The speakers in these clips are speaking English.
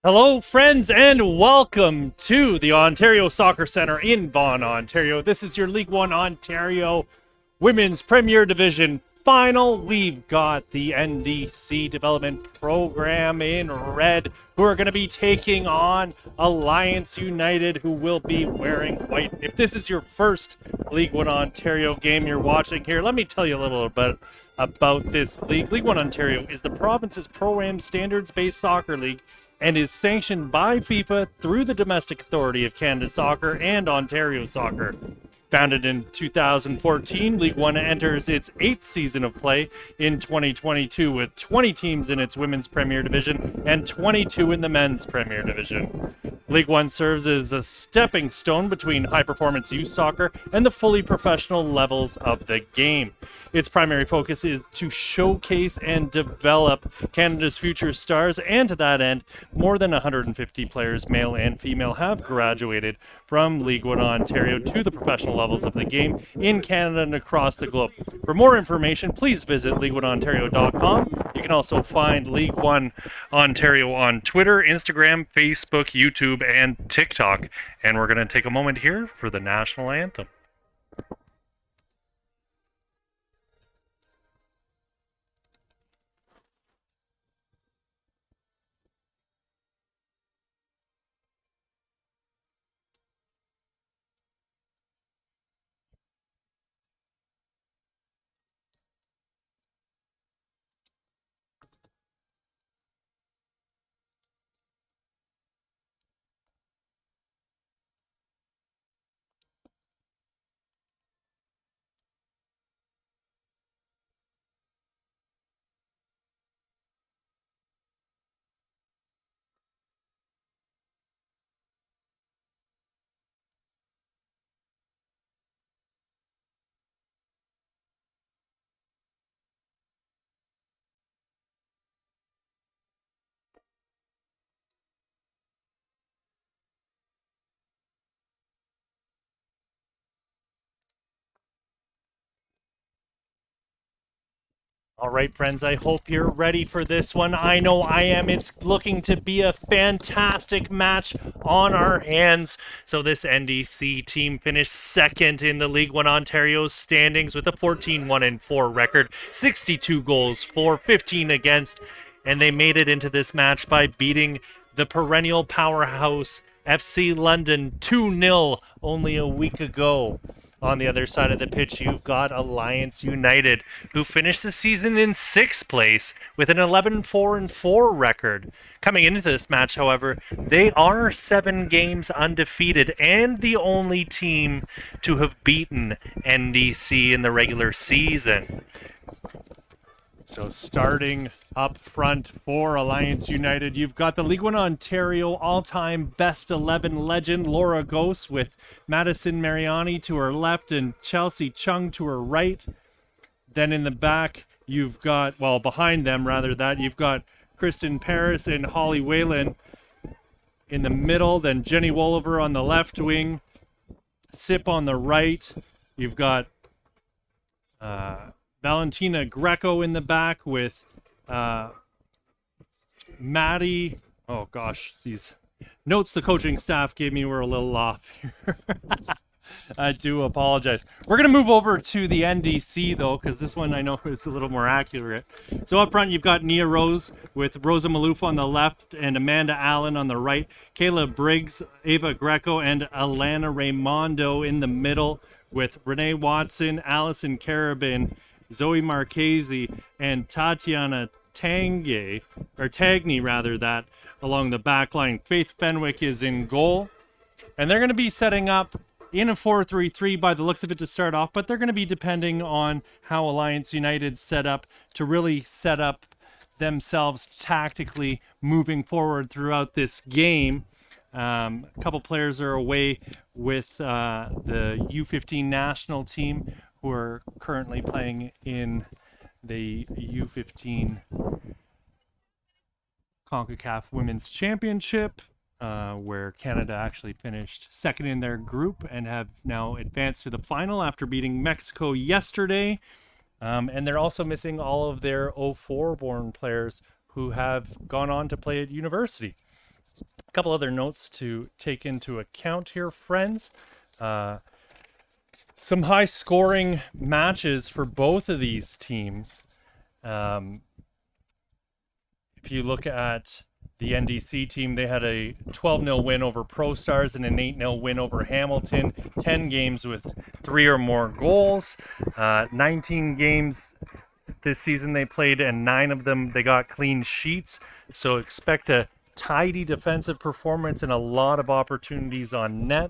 Hello, friends, and welcome to the Ontario Soccer Centre in Vaughan, Ontario. This is your League One Ontario Women's Premier Division final. We've got the NDC Development Program in red, who are going to be taking on Alliance United, who will be wearing white. If this is your first League One Ontario game you're watching here, let me tell you a little bit about this league. League One Ontario is the province's pro-am standards-based soccer league and is sanctioned by FIFA through the Domestic Authority of Canada Soccer and Ontario Soccer. Founded in 2014, League One enters its 8th season of play in 2022 with 20 teams in its Women's Premier Division and 22 in the Men's Premier Division. League One serves as a stepping stone between high-performance youth soccer and the fully professional levels of the game. Its primary focus is to showcase and develop Canada's future stars, and to that end, more than 150 players, male and female, have graduated from League One Ontario to the professional levels of the game in Canada and across the globe. For more information, please visit league1ontario.com. You can also find League One Ontario on Twitter, Instagram, Facebook, YouTube, and TikTok. And we're going to take a moment here for the national anthem. All right, friends, I hope you're ready for this one. I know I am. It's looking to be a fantastic match on our hands. So this NDC team finished second in the League One Ontario standings with a 14-1-4 record, 62 goals for, 15 against, and they made it into this match by beating the perennial powerhouse FC London 2-0 only a week ago. On the other side of the pitch, you've got Alliance United, who finished the season in 6th place with an 11-4-4 record. Coming into this match, however, they are 7 games undefeated and the only team to have beaten NDC in the regular season. So starting up front for Alliance United, you've got the League One Ontario all-time best 11 legend, Laura Gose, with Madison Mariani to her left and Chelsea Chung to her right. Then in the back, you've got, well, behind them, rather, you've got Kristen Paris and Holly Whalen in the middle. Then Jenny Wolliver on the left wing, Sip on the right. You've got Valentina Greco in the back with Maddie. Oh gosh, these notes the coaching staff gave me were a little off here. I do apologize. We're going to move over to the NDC though, because this one I know is a little more accurate. So up front, you've got Nia Rose with Rosa Maloof on the left and Amanda Allen on the right. Kayla Briggs, Ava Greco, and Alana Raimondo in the middle with Renee Watson, Allison Carabin, Zoe Marchese, and Tatiana Tagney, that along the back line. Faith Fenwick is in goal. And they're going to be setting up in a 4-3-3 by the looks of it to start off, but they're going to be depending on how Alliance United set up to really set up themselves tactically moving forward throughout this game. A couple players are away with the U15 national team, who are currently playing in the U15 CONCACAF Women's Championship, where Canada actually finished second in their group and have now advanced to the final after beating Mexico yesterday. And they're also missing all of their 04 born players who have gone on to play at university. A couple other notes to take into account here, friends. Some high scoring matches for both of these teams. If you look at the NDC team, they had a 12-0 win over Pro Stars and an 8-0 win over Hamilton. 10 games with 3 or more goals. 19 games this season they played, and 9 of them they got clean sheets. So expect a tidy defensive performance and a lot of opportunities on net.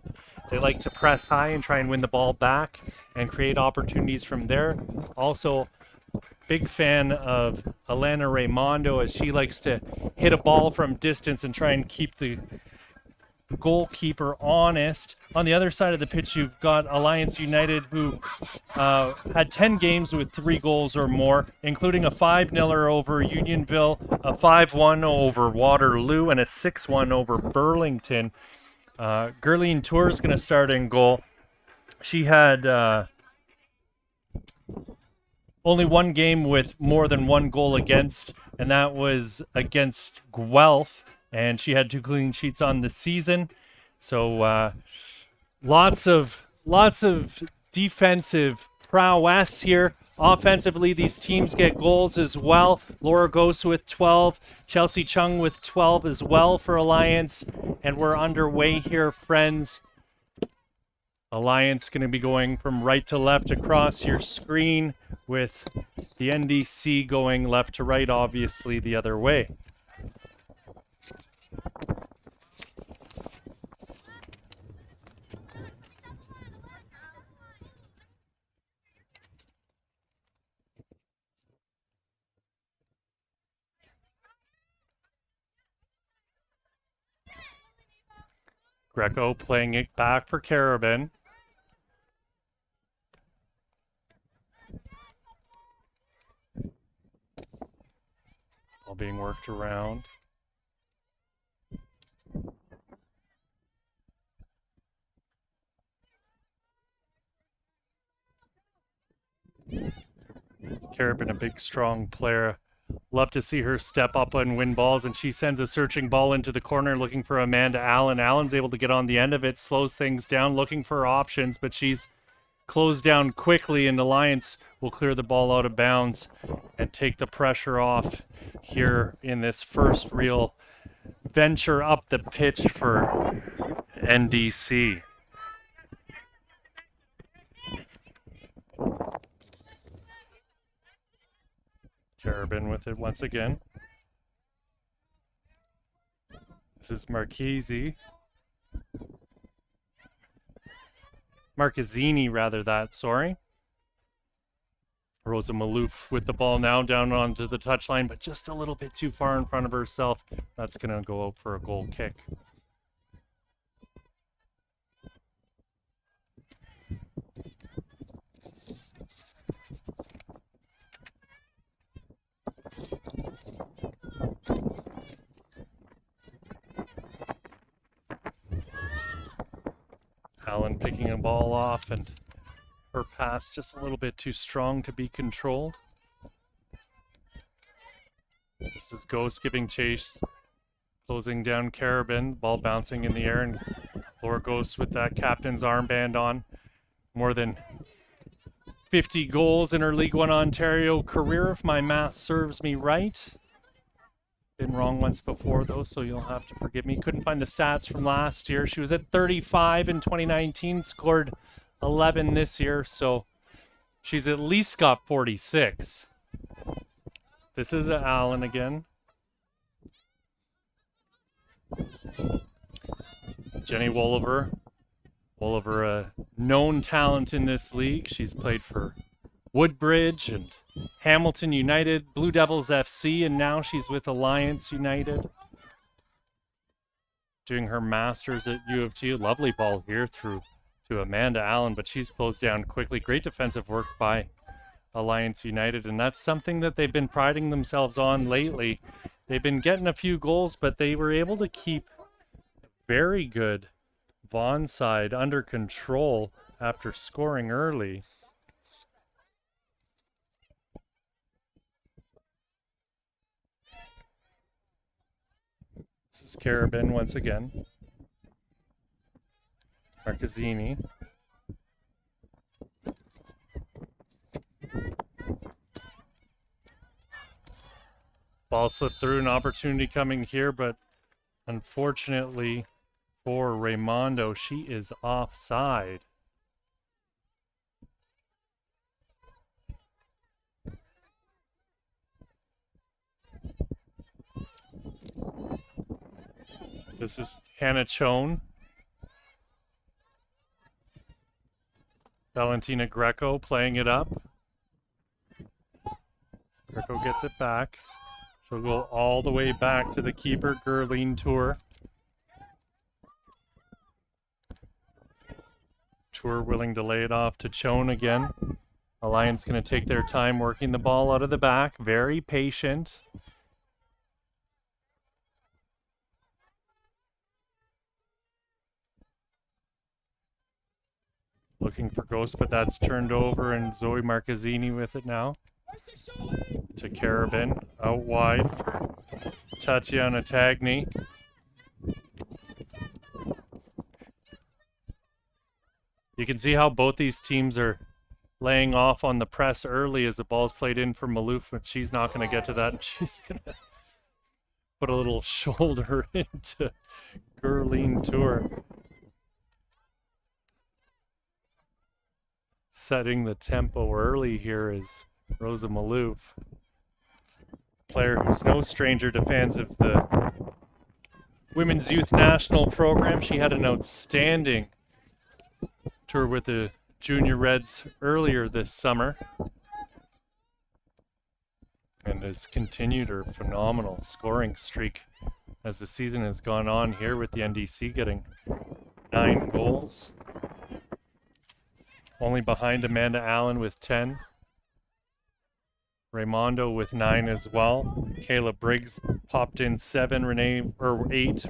They like to press high and try and win the ball back and create opportunities from there. Also, big fan of Elena Raimondo, as she likes to hit a ball from distance and try and keep the goalkeeper honest. On the other side of the pitch, you've got Alliance United, who had 10 games with 3 goals or more, including a 5-0 over Unionville, a 5-1 over Waterloo, and a 6-1 over Burlington. Gerline Tour is going to start in goal. She had only 1 game with more than 1 goal against, and that was against Guelph, and she had 2 clean sheets on the season. So lots of defensive prowess here. Offensively, these teams get goals as well. Laura Gose with 12, Chelsea Chung with 12 as well for Alliance, and we're underway here, friends. Alliance going to be going from right to left across your screen, with the NDC going left to right, obviously the other way. Greco playing it back for Carabin. All being worked around. Carabin, a big, strong player. Love to see her step up and win balls, and she sends a searching ball into the corner looking for Amanda Allen. Allen's able to get on the end of it, slows things down, looking for options, but she's closed down quickly, and Alliance will clear the ball out of bounds and take the pressure off here in this first real venture up the pitch for NDC. Carabin with it once again. This is Marchese. Marchesini, rather, sorry. Rosa Malouf with the ball now down onto the touchline, but just a little bit too far in front of herself. That's going to go out for a goal kick. Allen picking a ball off, and her pass just a little bit too strong to be controlled. This is Gose giving chase, closing down Carabin, ball bouncing in the air, and Laura Gose with that captain's armband on. More than 50 goals in her League One Ontario career, if my math serves me right. Been wrong once before, though, so you'll have to forgive me. Couldn't find the stats from last year. She was at 35 in 2019, scored 11 this year, so she's at least got 46. This is Allen again. Jenny Wolliver. Wolliver, a known talent in this league. She's played for Woodbridge and Hamilton United, Blue Devils FC, and now she's with Alliance United. Doing her masters at U of T. Lovely ball here through to Amanda Allen, but she's closed down quickly. Great defensive work by Alliance United, and that's something that they've been priding themselves on lately. They've been getting a few goals, but they were able to keep very good Vaughan side under control after scoring early. This This is Carabin once again. Marcazzini. Ball slipped through, an opportunity coming here, but unfortunately for Raimondo, she is offside. This is Hannah Chone. Valentina Greco playing it up. Greco gets it back. She'll go all the way back to the keeper, Gerline Tour. Tour willing to lay it off to Chone again. Alliance going to take their time working the ball out of the back. Very patient. Looking for Ghost, but that's turned over, and Zoe Marcazzini with it now. To Carabin, out wide for Tatiana Tagny. You can see how both these teams are laying off on the press early as the ball's played in for Maloof, but she's not going to get to that, and she's going to put a little shoulder into Gerline Tour. Setting the tempo early here is Rosa Maloof, player who's no stranger to fans of the Women's Youth National Program. She had an outstanding tour with the Junior Reds earlier this summer and has continued her phenomenal scoring streak as the season has gone on here, with the NDC getting 9 goals. Only behind Amanda Allen with 10. Raimondo with 9 as well. Kayla Briggs popped in 7. 8.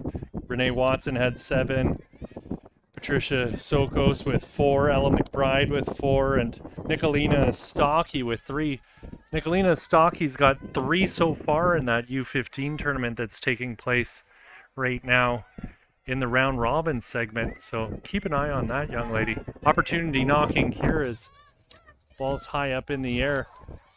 Renee Watson had 7. Patricia Sokos with 4. Ella McBride with 4. And Nicolina Stocky with 3. Nicolina Stocky's got 3 so far in that U15 tournament that's taking place right now in the round robin segment, so keep an eye on that, young lady. Opportunity knocking here as ball's high up in the air.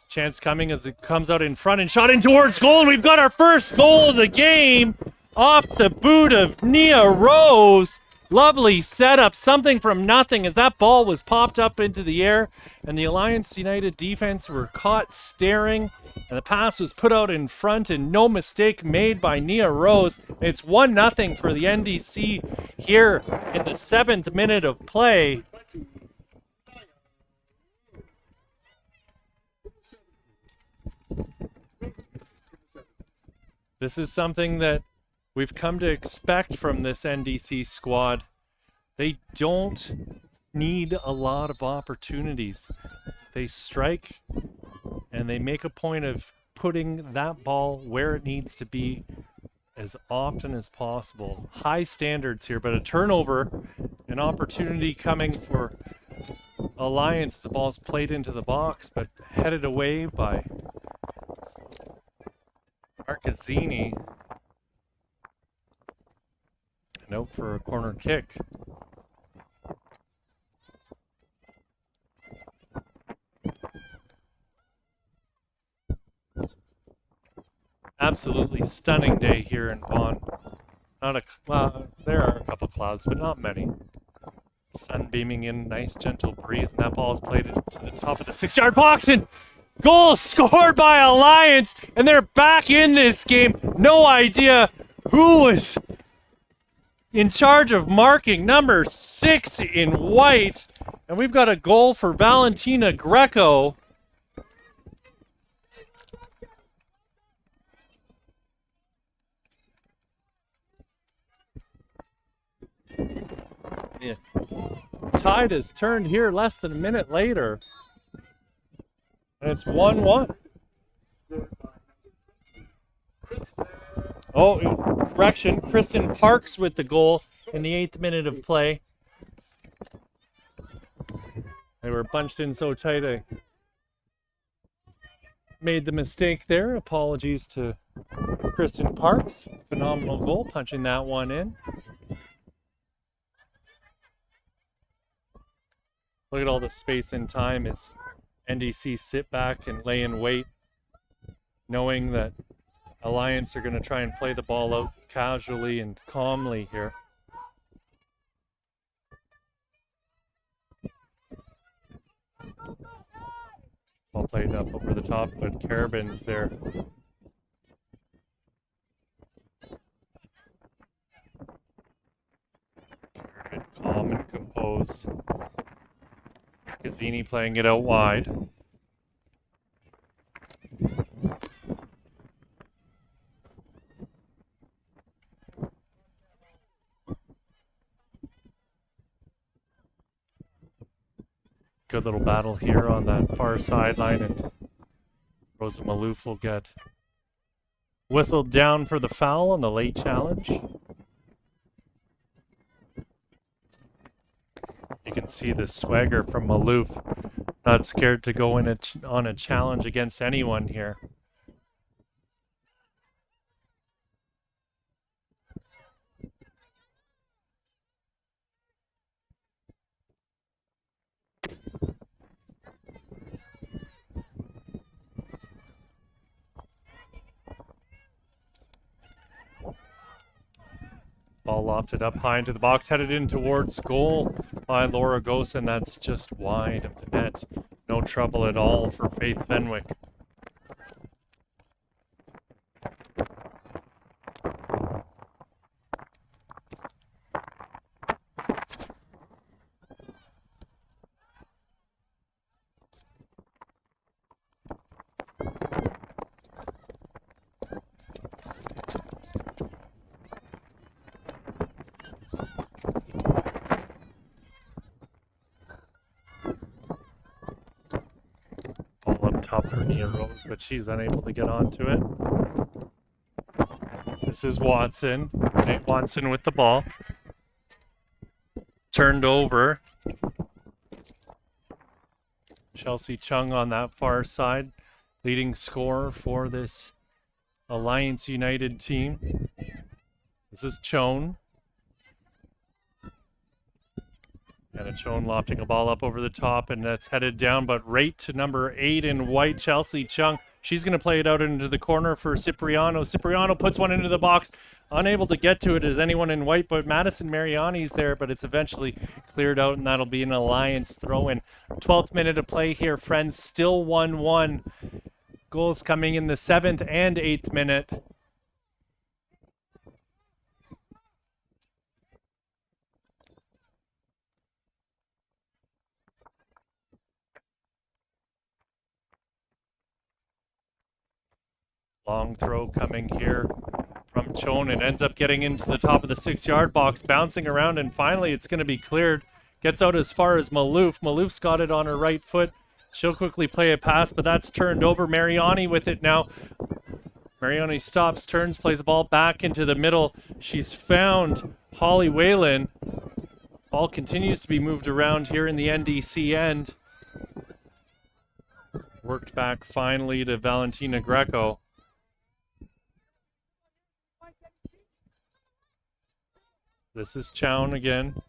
Chance coming as it comes out in front and shot in towards goal, and we've got our first goal of the game off the boot of Nia Rose. Lovely setup, something from nothing as that ball was popped up into the air, and the Alliance United defense were caught staring, and the pass was put out in front, and no mistake made by Nia Rose. It's 1-0 for the NDC here in the 7th minute of play. This is something that we've come to expect from this NDC squad. They don't need a lot of opportunities. They strike and they make a point of putting that ball where it needs to be as often as possible. High standards here, but a turnover, an opportunity coming for Alliance. The ball's played into the box, but headed away by Marcazzini. And out for a corner kick. Absolutely stunning day here in Vaughan. There are a couple clouds, but not many. Sun beaming in, nice gentle breeze, and that ball is played to the top of the 6-yard box, and goal scored by Alliance, and they're back in this game. No idea who was in charge of marking number 6 in white, and we've got a goal for Valentina Greco. Yeah. Tide has turned here less than a minute later, and it's 1-1. Oh, correction. Kristen Parks with the goal in the 8th minute of play. They were bunched in so tight I made the mistake there. Apologies to Kristen Parks, phenomenal goal, punching that one in. Look at all the space and time as NDC sit back and lay in wait, knowing that Alliance are going to try and play the ball out casually and calmly here. Ball played up over the top, but Carabin's there. Carabin calm and composed. Gazzini playing it out wide. Good little battle here on that far sideline, and Rosa Maloof will get whistled down for the foul on the late challenge. You can see the swagger from Maloof, not scared to go in on a challenge against anyone here. Ball lofted up high into the box, headed in towards goal by Laura Gosen. That's just wide of the net. No trouble at all for Faith Fenwick. Top for Nia Rose, but she's unable to get onto it. This is Watson. Nate Watson with the ball. Turned over. Chelsea Chung on that far side, leading scorer for this Alliance United team. This is Chone. And a Chone lofting a ball up over the top, and that's headed down, but right to number 8 in white, Chelsea Chung. She's going to play it out into the corner for Cipriano. Cipriano puts one into the box, unable to get to it as anyone in white, but Madison Mariani's there, but it's eventually cleared out, and that'll be an Alliance throw-in. 12th minute of play here, friends, still 1-1. Goals coming in the 7th and 8th minute. Long throw coming here from Chone, and ends up getting into the top of the 6-yard box, bouncing around, and finally it's going to be cleared. Gets out as far as Maloof. Maloof's got it on her right foot. She'll quickly play a pass, but that's turned over. Mariani with it now. Mariani stops, turns, plays the ball back into the middle. She's found Holly Whalen. Ball continues to be moved around here in the NDC end. Worked back finally to Valentina Greco. This is Chown again.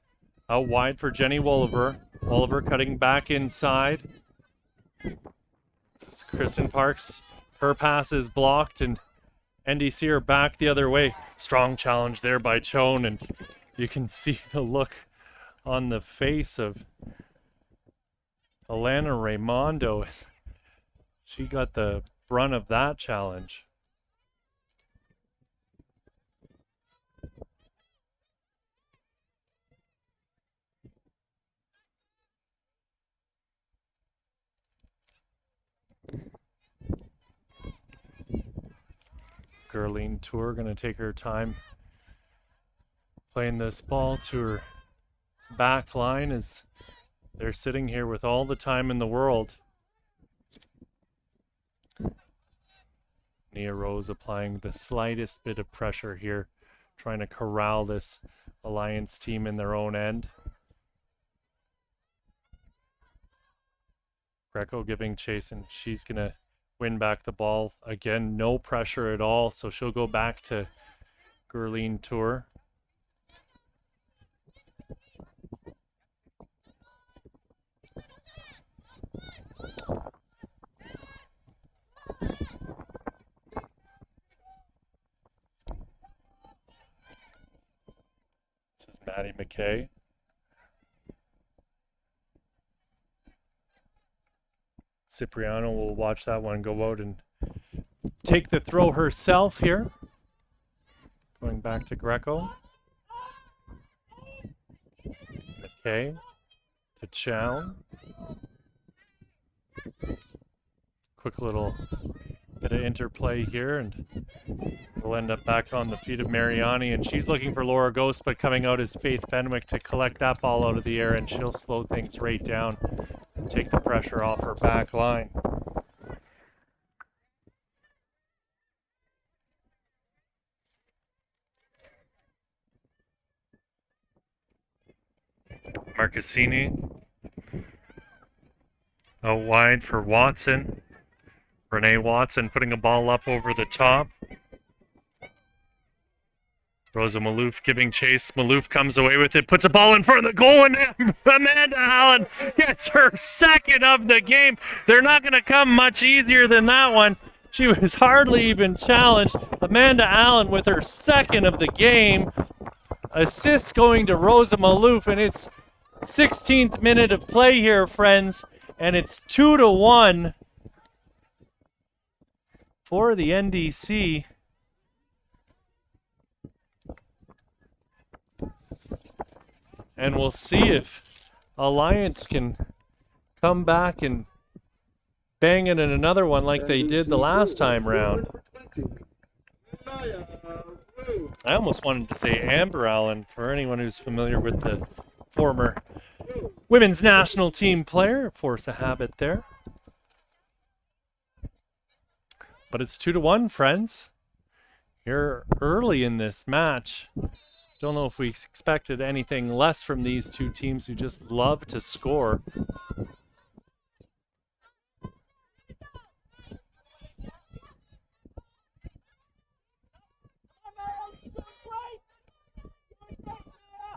Out wide for Jenny Wolliver. Wolliver cutting back inside. This is Kristen Parks. Her pass is blocked, and NDC are back the other way. Strong challenge there by Chone, and you can see the look on the face of Alana Raimondo. She got the brunt of that challenge. Gerline Tour going to take her time playing this ball to her back line as they're sitting here with all the time in the world. Nia Rose applying the slightest bit of pressure here, trying to corral this Alliance team in their own end. Greco giving chase, and she's going to win back the ball. Again, no pressure at all, so she'll go back to Gurleen Tour. This is Maddie McKay. Cipriano will watch that one go out and take the throw herself here. Going back to Greco. McKay to Chown. Quick little bit of interplay here, and we'll end up back on the feet of Mariani, and she's looking for Laura Ghost, but coming out is Faith Fenwick to collect that ball out of the air, and she'll slow things right down and take the pressure off her back line. Marcassini out wide for Watson. Renee Watson putting a ball up over the top. Rosa Maloof giving chase. Maloof comes away with it, puts a ball in front of the goal, and Amanda Allen gets her second of the game. They're not going to come much easier than that one. She was hardly even challenged. Amanda Allen with her second of the game. Assist going to Rosa Maloof, and it's 16th minute of play here, friends, and it's 2-1 for the NDC. And we'll see if Alliance can come back and bang it in another one like they did the last time round. I almost wanted to say Amber Allen for anyone who's familiar with the former women's national team player. Force a habit there. But it's 2-1, friends. Here early in this match. Don't know if we expected anything less from these two teams who just love to score.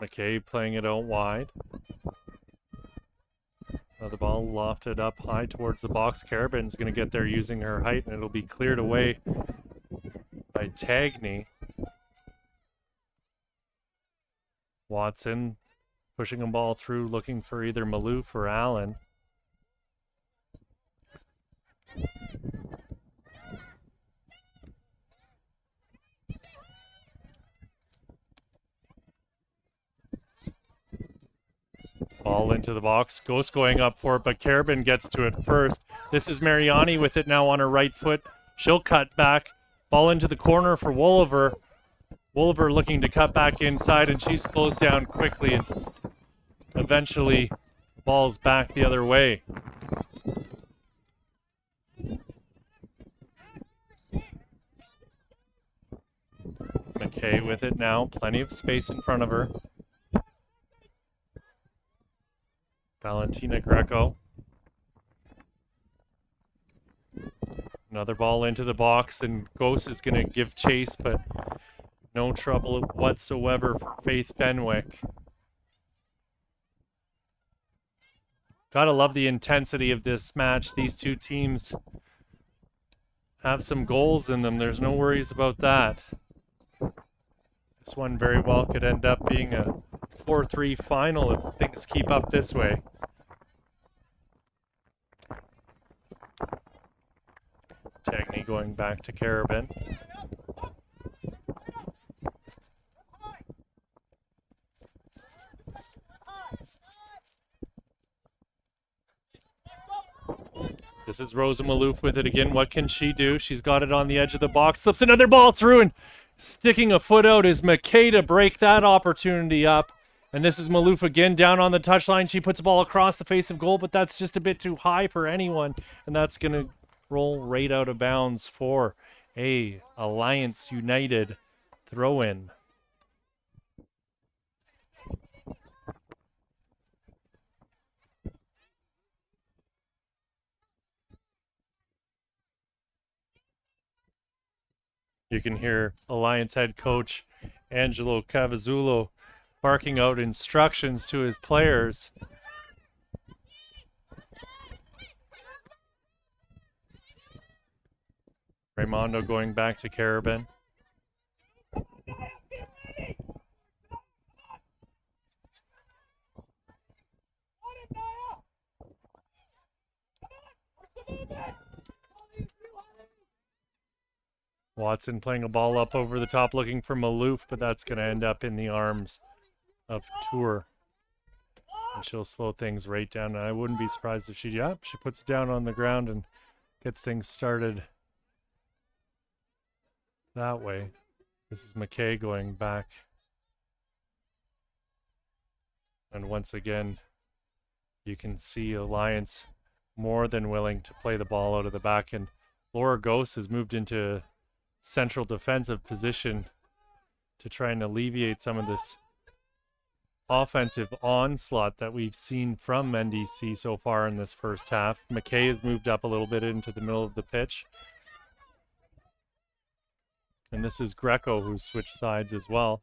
McKay playing it out wide. Another ball lofted up high towards the box. Carabin's going to get there using her height, and it'll be cleared away by Tagney. Watson pushing a ball through, looking for either Maloof or Allen. Ball into the box. Ghost going up for it, but Carabin gets to it first. This is Mariani with it now on her right foot. She'll cut back. Ball into the corner for Wolliver. Wolliver looking to cut back inside, and she's closed down quickly, and eventually ball's back the other way. McKay with it now. Plenty of space in front of her. Valentina Greco. Another ball into the box, and Ghost is going to give chase, but no trouble whatsoever for Faith Fenwick. Gotta love the intensity of this match. These two teams have some goals in them. There's no worries about that. This one very well could end up being a 4-3 final if things keep up this way. Tagney going back to Carabin. This is Rosa Maloof with it again. What can she do? She's got it on the edge of the box. Slips another ball through, and sticking a foot out is McKay to break that opportunity up. And this is Maloof again down on the touchline. She puts the ball across the face of goal, but that's just a bit too high for anyone. And that's going to roll right out of bounds for a Alliance United throw-in. You can hear Alliance head coach Angelo Cavazzullo barking out instructions to his players. Raimondo going back to Carabin. Watson playing a ball up over the top looking for Maloof, but that's going to end up in the arms of Tour. And she'll slow things right down. And I wouldn't be surprised if she puts it down on the ground and gets things started that way. This is McKay going back. And once again, you can see Alliance more than willing to play the ball out of the back. And Laura Ghost has moved into central defensive position to try and alleviate some of this offensive onslaught that we've seen from NDC so far in this first half. McKay has moved up a little bit into the middle of the pitch. And this is Greco who's switched sides as well.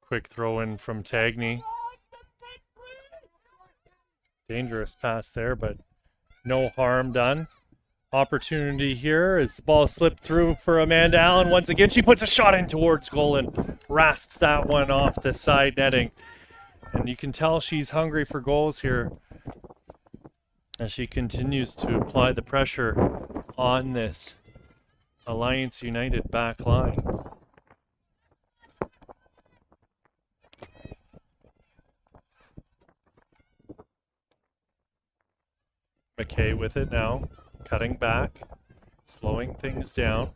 Quick throw in from Tagney. Dangerous pass there, but no harm done. Opportunity here as the ball slipped through for Amanda Allen. Once again, she puts a shot in towards goal and rasps that one off the side netting. And you can tell she's hungry for goals here as she continues to apply the pressure on this Alliance United back line. McKay with it now, cutting back, slowing things down.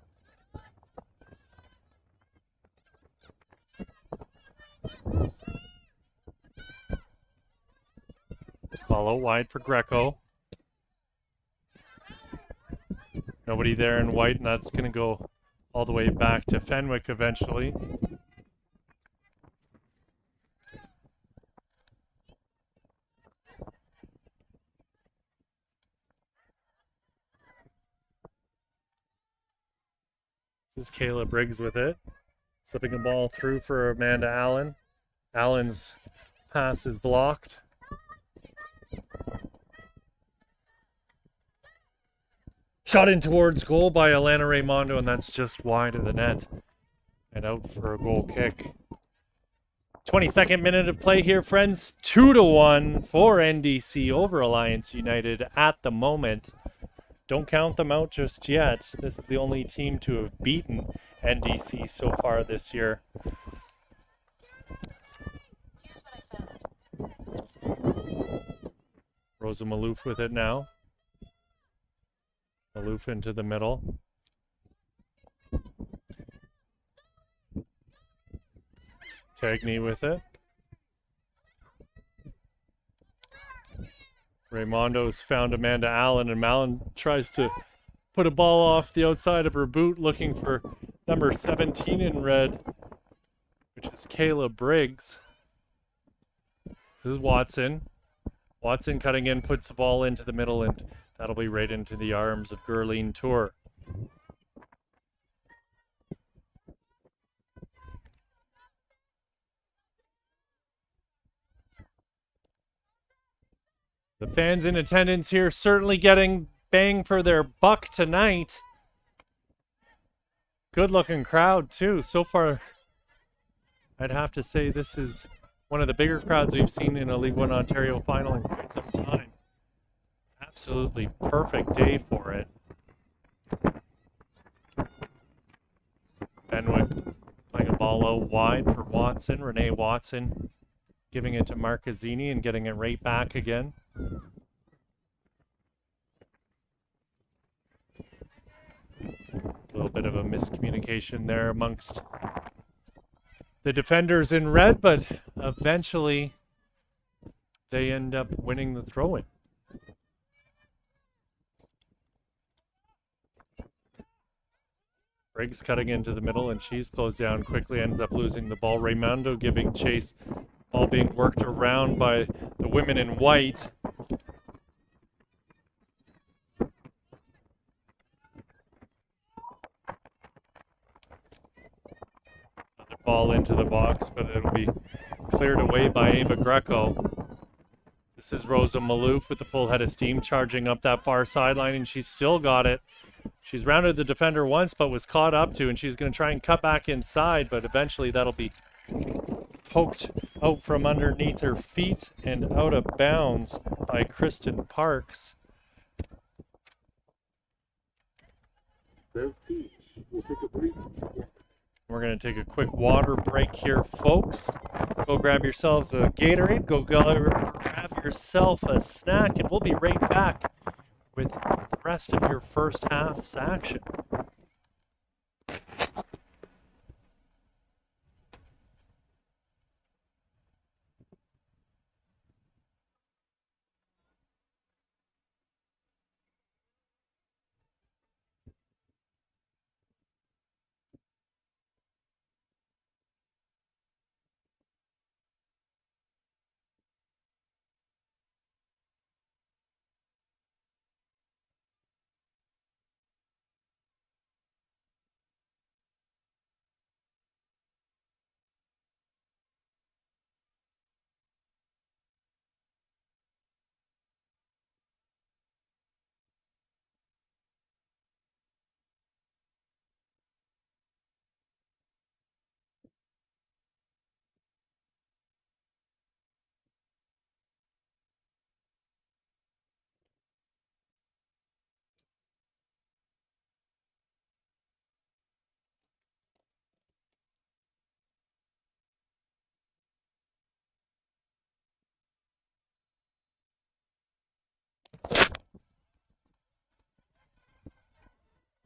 Follow wide for Greco. Nobody there in white, and that's going to go all the way back to Fenwick eventually. This is Kayla Briggs with it. Slipping a ball through for Amanda Allen. Allen's pass is blocked. Shot in towards goal by Alana Raimondo, and that's just wide of the net. And out for a goal kick. 22nd minute of play here, friends. 2-1 for NDC over Alliance United at the moment. Don't count them out just yet. This is the only team to have beaten NDC so far this year. Here's what I found. Rosa Maloof with it now. Maloof into the middle. Tagney with it. Raimondo's found Amanda Allen, and Allen tries to put a ball off the outside of her boot, looking for number 17 in red, which is Kayla Briggs. This is Watson. Watson cutting in, puts the ball into the middle, and that'll be right into the arms of Gurleen Tour. The fans in attendance here certainly getting bang for their buck tonight. Good looking crowd too. So far, I'd have to say this is one of the bigger crowds we've seen in a League One Ontario final in quite some time. Absolutely perfect day for it. Fenwick playing a ball out wide for Watson. Renee Watson giving it to Marcazzini and getting it right back again. A little bit of a miscommunication there amongst the defenders in red, but eventually they end up winning the throw-in. Briggs cutting into the middle, and she's closed down quickly, ends up losing the ball. Raymondo giving chase, ball being worked around by the women in white. Another ball into the box, but it'll be cleared away by Ava Greco. This is Rosa Malouf with the full head of steam charging up that far sideline, and she's still got it. She's rounded the defender once, but was caught up to, and she's going to try and cut back inside, but eventually that'll be poked out from underneath her feet and out of bounds by Kristen Parks. We'll take a break. We're going to take a quick water break here, folks. Go grab yourselves a Gatorade, go grab yourself a snack, and we'll be right back with the rest of your first half's action.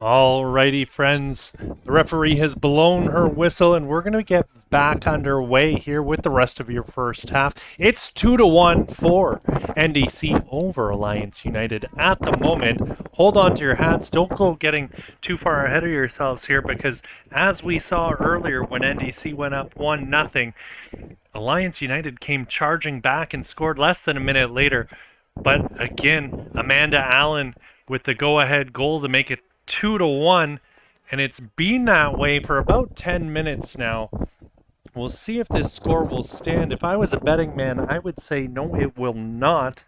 Alrighty, friends. The referee has blown her whistle, and we're going to get back underway here with the rest of your first half. It's 2-1 for NDC over Alliance United at the moment. Hold on to your hats. Don't go getting too far ahead of yourselves here, because as we saw earlier when NDC went up 1-0, Alliance United came charging back and scored less than a minute later. But again, Amanda Allen with the go-ahead goal to make it 2-1, and it's been that way for about 10 minutes now. We'll see if this score will stand. If I was a betting man, I would say no, it will not,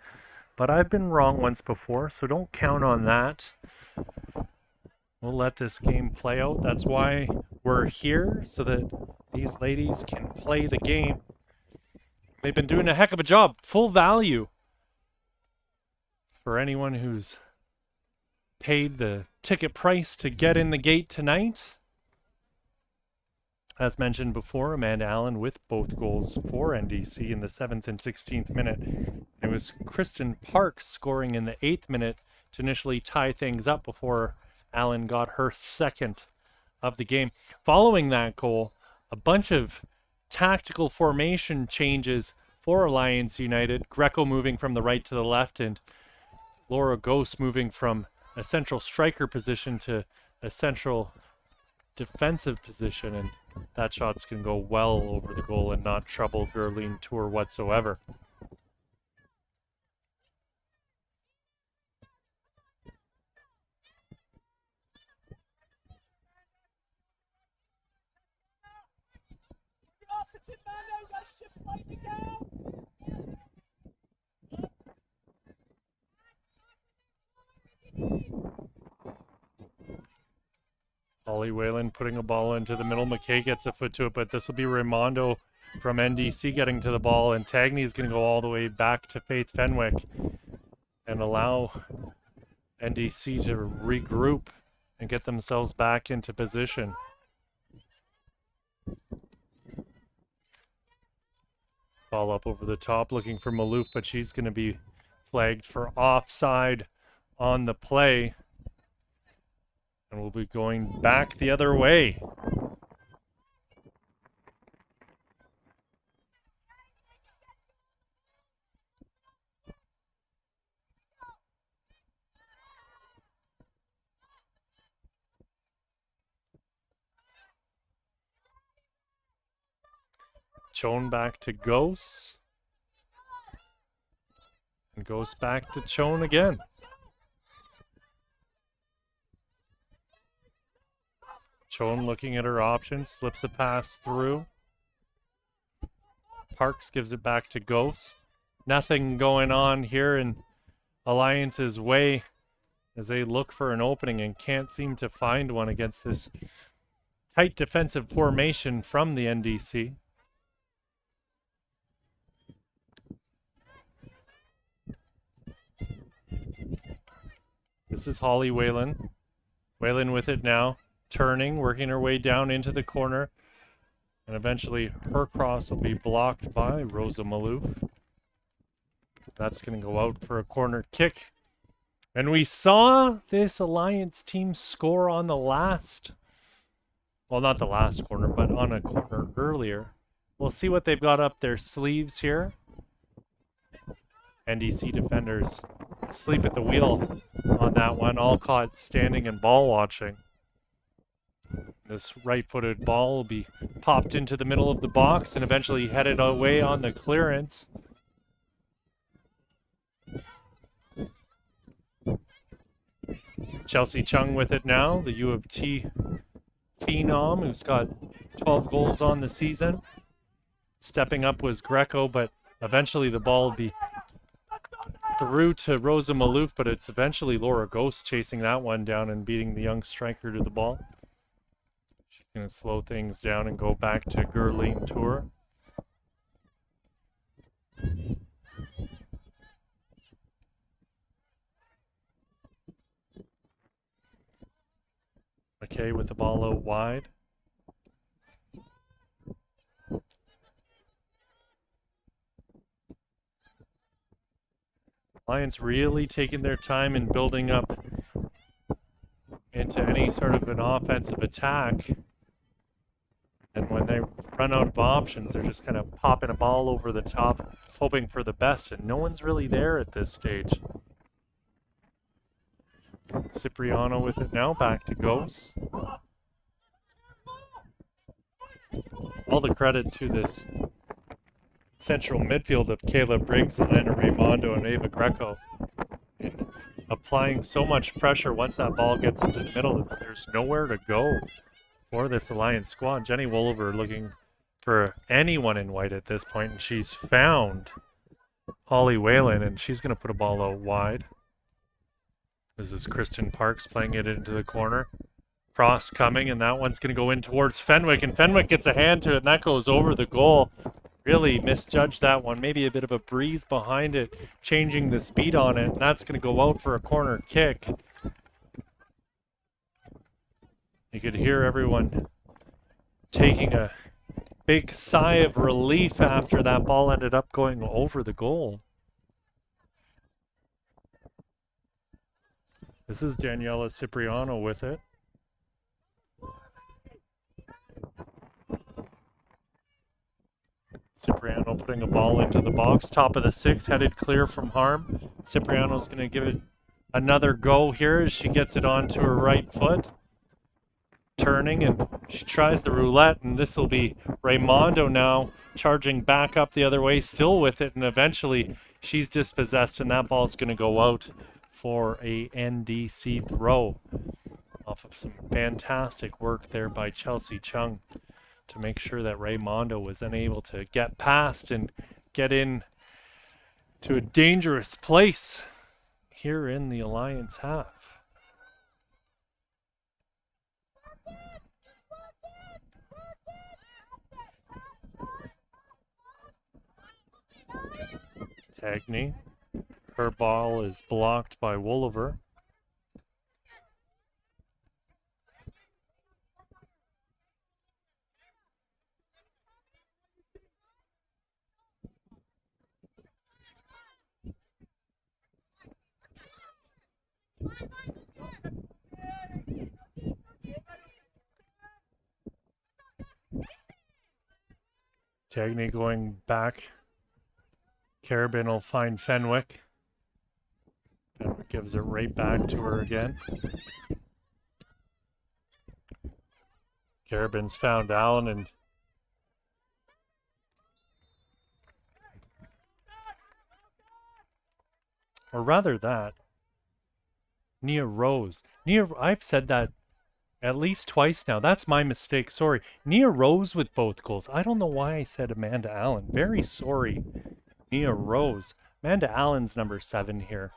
but I've been wrong once before, so don't count on that. We'll let this game play out. That's why we're here, so that these ladies can play the game. They've been doing a heck of a job. Full value for anyone who's paid the ticket price to get in the gate tonight. As mentioned before, Amanda Allen with both goals for NDC in the 7th and 16th minute. It was Kristen Parks scoring in the 8th minute to initially tie things up before Allen got her second of the game. Following that goal, a bunch of tactical formation changes for Alliance United. Greco moving from the right to the left, and Laura Ghost moving from a central striker position to a central defensive position, and that shot's can go well over the goal and not trouble Gerline Tour whatsoever. Holly Whalen putting a ball into the middle. McKay gets a foot to it, but this will be Raimondo from NDC getting to the ball, and Tagney is going to go all the way back to Faith Fenwick and allow NDC to regroup and get themselves back into position. Ball up over the top looking for Malouf, but she's going to be flagged for offside on the play. And we'll be going back the other way. Chone back to Ghost. And Ghost back to Chone again. Chone looking at her options, slips a pass through. Parks gives it back to Ghost. Nothing going on here in Alliance's way as they look for an opening and can't seem to find one against this tight defensive formation from the NDC. This is Holly Whalen. Whalen with it now, turning, working her way down into the corner. And eventually her cross will be blocked by Rosa Maloof. That's going to go out for a corner kick. And we saw this Alliance team score on the last, well, not the last corner, but on a corner earlier. We'll see what they've got up their sleeves here. NDC defenders asleep at the wheel on that one, all caught standing and ball watching. This right-footed ball will be popped into the middle of the box and eventually headed away on the clearance. Chelsea Chung with it now, the U of T phenom who's got 12 goals on the season. Stepping up was Greco, but eventually the ball will be through to Rosa Maloof, but it's eventually Laura Ghost chasing that one down and beating the young striker to the ball. She's going to slow things down and go back to Gerline Tour. McKay with the ball out wide. Lions really taking their time in building up into any sort of an offensive attack. And when they run out of options, they're just kind of popping a ball over the top, hoping for the best, and no one's really there at this stage. Cipriano with it now, back to Ghost. All the credit to this central midfield of Kayla Briggs, Elena Raimondo, and Ava Greco. Applying so much pressure once that ball gets into the middle, there's nowhere to go for this Alliance squad. Jenny Wolliver looking for anyone in white at this point, and she's found Holly Whalen, and she's going to put a ball out wide. This is Kristen Parks playing it into the corner. Cross coming, and that one's going to go in towards Fenwick, and Fenwick gets a hand to it, and that goes over the goal. Really misjudged that one. Maybe a bit of a breeze behind it, changing the speed on it, and that's going to go out for a corner kick. You could hear everyone taking a big sigh of relief after that ball ended up going over the goal. This is Daniela Cipriano with it. Cipriano putting a ball into the box. Top of the six, headed clear from harm. Cipriano's going to give it another go here as she gets it onto her right foot. Turning, and she tries the roulette, and this will be Raimondo now charging back up the other way, still with it, and eventually she's dispossessed, and that ball's going to go out for a NDC throw off of some fantastic work there by Chelsea Chung to make sure that Raimondo was unable to get past and get in to a dangerous place here in the Alliance half. Tagney. Her ball is blocked by Wolliver. Tagney going back. Carabin will find Fenwick. Fenwick gives it right back to her again. Carabin's found Allen, and Or rather that. Nia Rose. I've said that at least twice now. That's my mistake. Sorry. Nia Rose with both goals. I don't know why I said Amanda Allen. Very sorry. Nia Rose. Amanda Allen's number 7 here.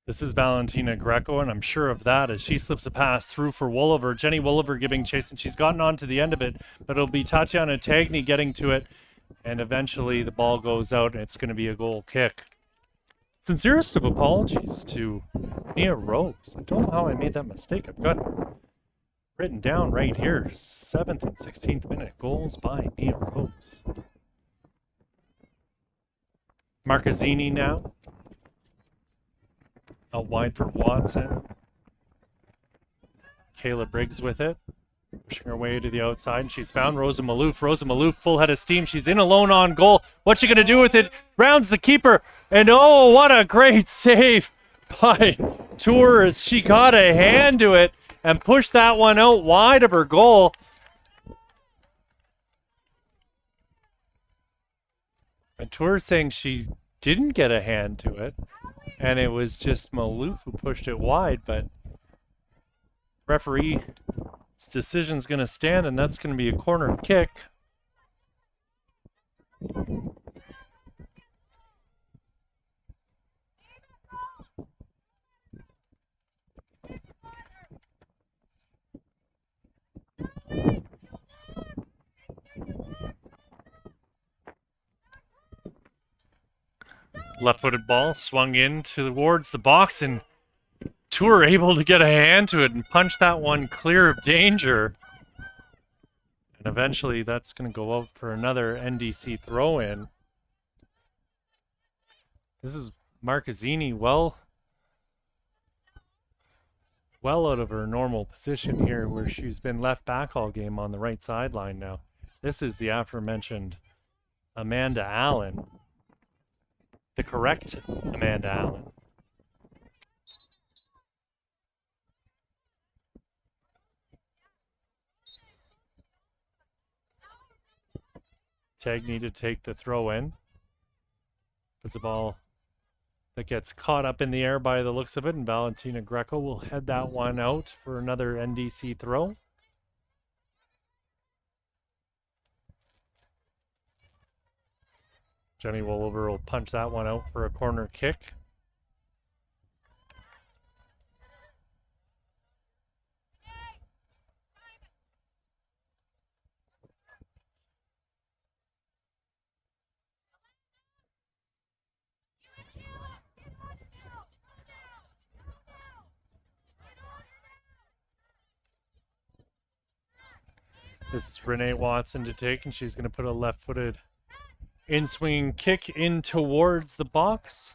This is Valentina Greco, and I'm sure of that as she slips a pass through for Wolliver. Jenny Wolliver giving chase, and she's gotten on to the end of it, but it'll be Tatiana Tagny getting to it, and eventually the ball goes out, and it's going to be a goal kick. Sincerest of apologies to Nia Rose. I don't know how I made that mistake. I've got it written down right here. 7th and 16th minute goals by Nia Rose. Marcazzini now. Out wide for Watson. Kayla Briggs with it. Pushing her way to the outside, and she's found Rosa Malouf. Rosa Malouf, full head of steam. She's in alone on goal. What's she going to do with it? Rounds the keeper. And oh, what a great save by Tour as she got a hand to it and pushed that one out wide of her goal. And Tour saying she didn't get a hand to it, and it was just Malouf who pushed it wide, but referee's decision's going to stand, and that's going to be a corner kick. Left-footed ball swung in towards the box, and Tour able to get a hand to it and punch that one clear of danger. And eventually that's going to go out for another NDC throw-in. This is Marcazzini well out of her normal position here, where she's been left back all game on the right sideline now. This is the aforementioned Amanda Allen. The correct Amanda Allen. Tagny to take the throw in. Puts the ball that gets caught up in the air by the looks of it, and Valentina Greco will head that one out for another NDC throw. Jenny Wolliver will punch that one out for a corner kick. This is Renee Watson to take, and she's going to put a left-footed in-swinging kick in towards the box.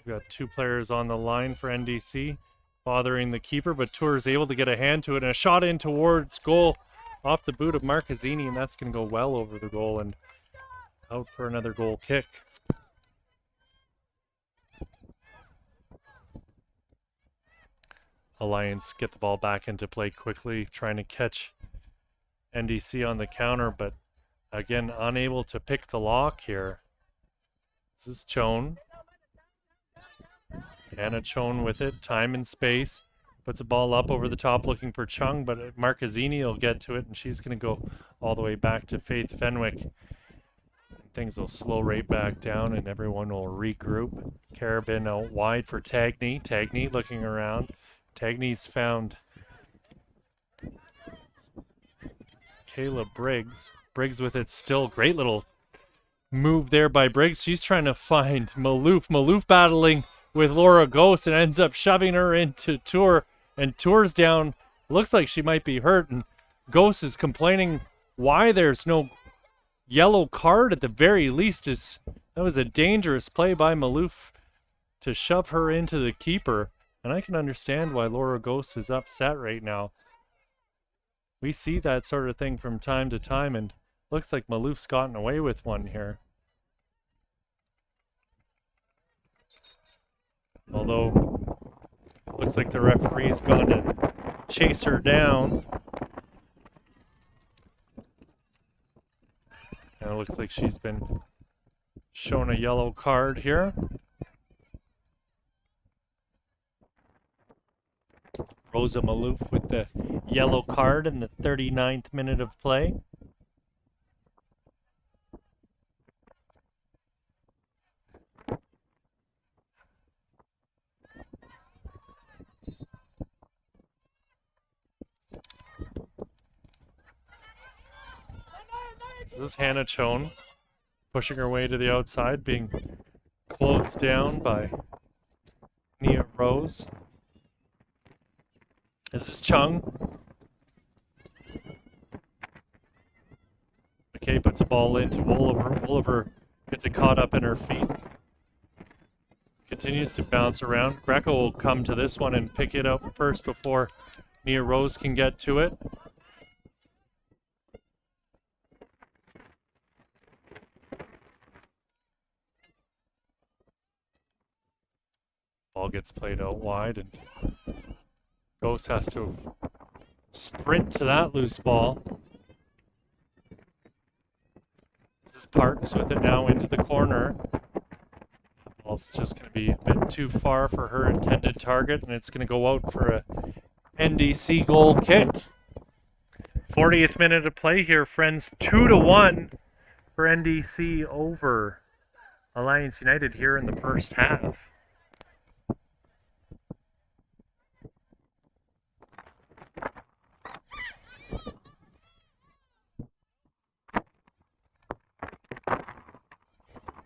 We've got 2 players on the line for NDC, bothering the keeper, but Tour is able to get a hand to it, and a shot in towards goal off the boot of Marcazzini, and that's going to go well over the goal and out for another goal kick. Alliance get the ball back into play quickly, trying to catch NDC on the counter, but again, unable to pick the lock here. This is Chone. Anna Chone with it, time and space. Puts a ball up over the top looking for Chung, but Marcazzini will get to it, and she's going to go all the way back to Faith Fenwick. Things will slow right back down, and everyone will regroup. Carabin out wide for Tagny. Tagny looking around. Tagny's found Kayla Briggs. Briggs with it still. Great little move there by Briggs. She's trying to find Malouf. Malouf battling with Laura Ghost and ends up shoving her into Tour. And Tour's down. Looks like she might be hurt. And Ghost is complaining why there's no yellow card at the very least. That was a dangerous play by Malouf to shove her into the keeper. And I can understand why Laura Ghost is upset right now. We see that sort of thing from time to time, and looks like Malouf's gotten away with one here. Although, looks like the referee's gone to chase her down. And it looks like she's been shown a yellow card here. Rosa Malouf with the yellow card in the 39th minute of play. This is Hannah Chone pushing her way to the outside, being closed down by Nia Rose. This is Chung. McKay puts a ball into Wolliver. Wolliver gets it caught up in her feet. Continues to bounce around. Greco will come to this one and pick it up first before Nia Rose can get to it. Ball gets played out wide, and Ghost has to sprint to that loose ball. This is Parks with it now into the corner. Ball's just going to be a bit too far for her intended target, and it's going to go out for a NDC goal kick. 40th minute of play here, friends. 2-1 for NDC over Alliance United here in the first half.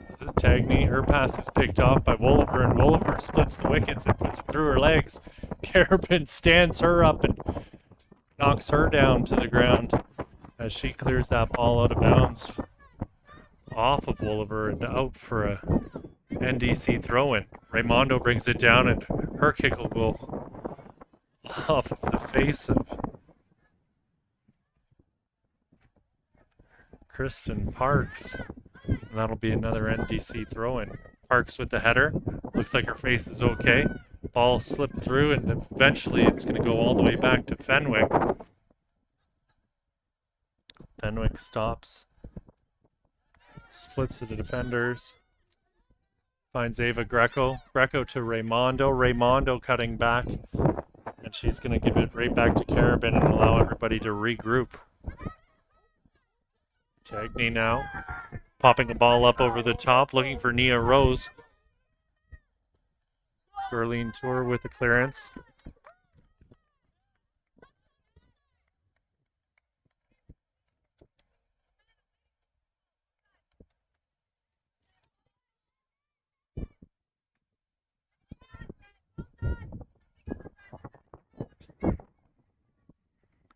This is Tagney. Her pass is picked off by Wolliver, and Wolliver splits the wickets and puts it through her legs. Pierpin stands her up and knocks her down to the ground as she clears that ball out of bounds off of Wolliver and out for a NDC throw-in. Raimondo brings it down, and her kick will go off of the face of Kristen Parks. And that'll be another NDC throw-in. Parks with the header. Looks like her face is okay. Ball slipped through, and eventually it's going to go all the way back to Fenwick. Fenwick stops. Splits to the defenders. Finds Ava Greco. Greco to Raimondo. Raimondo cutting back. And she's going to give it right back to Carabin and allow everybody to regroup. Tagney now. Popping the ball up over the top, looking for Nia Rose. Berlin Tour with the clearance.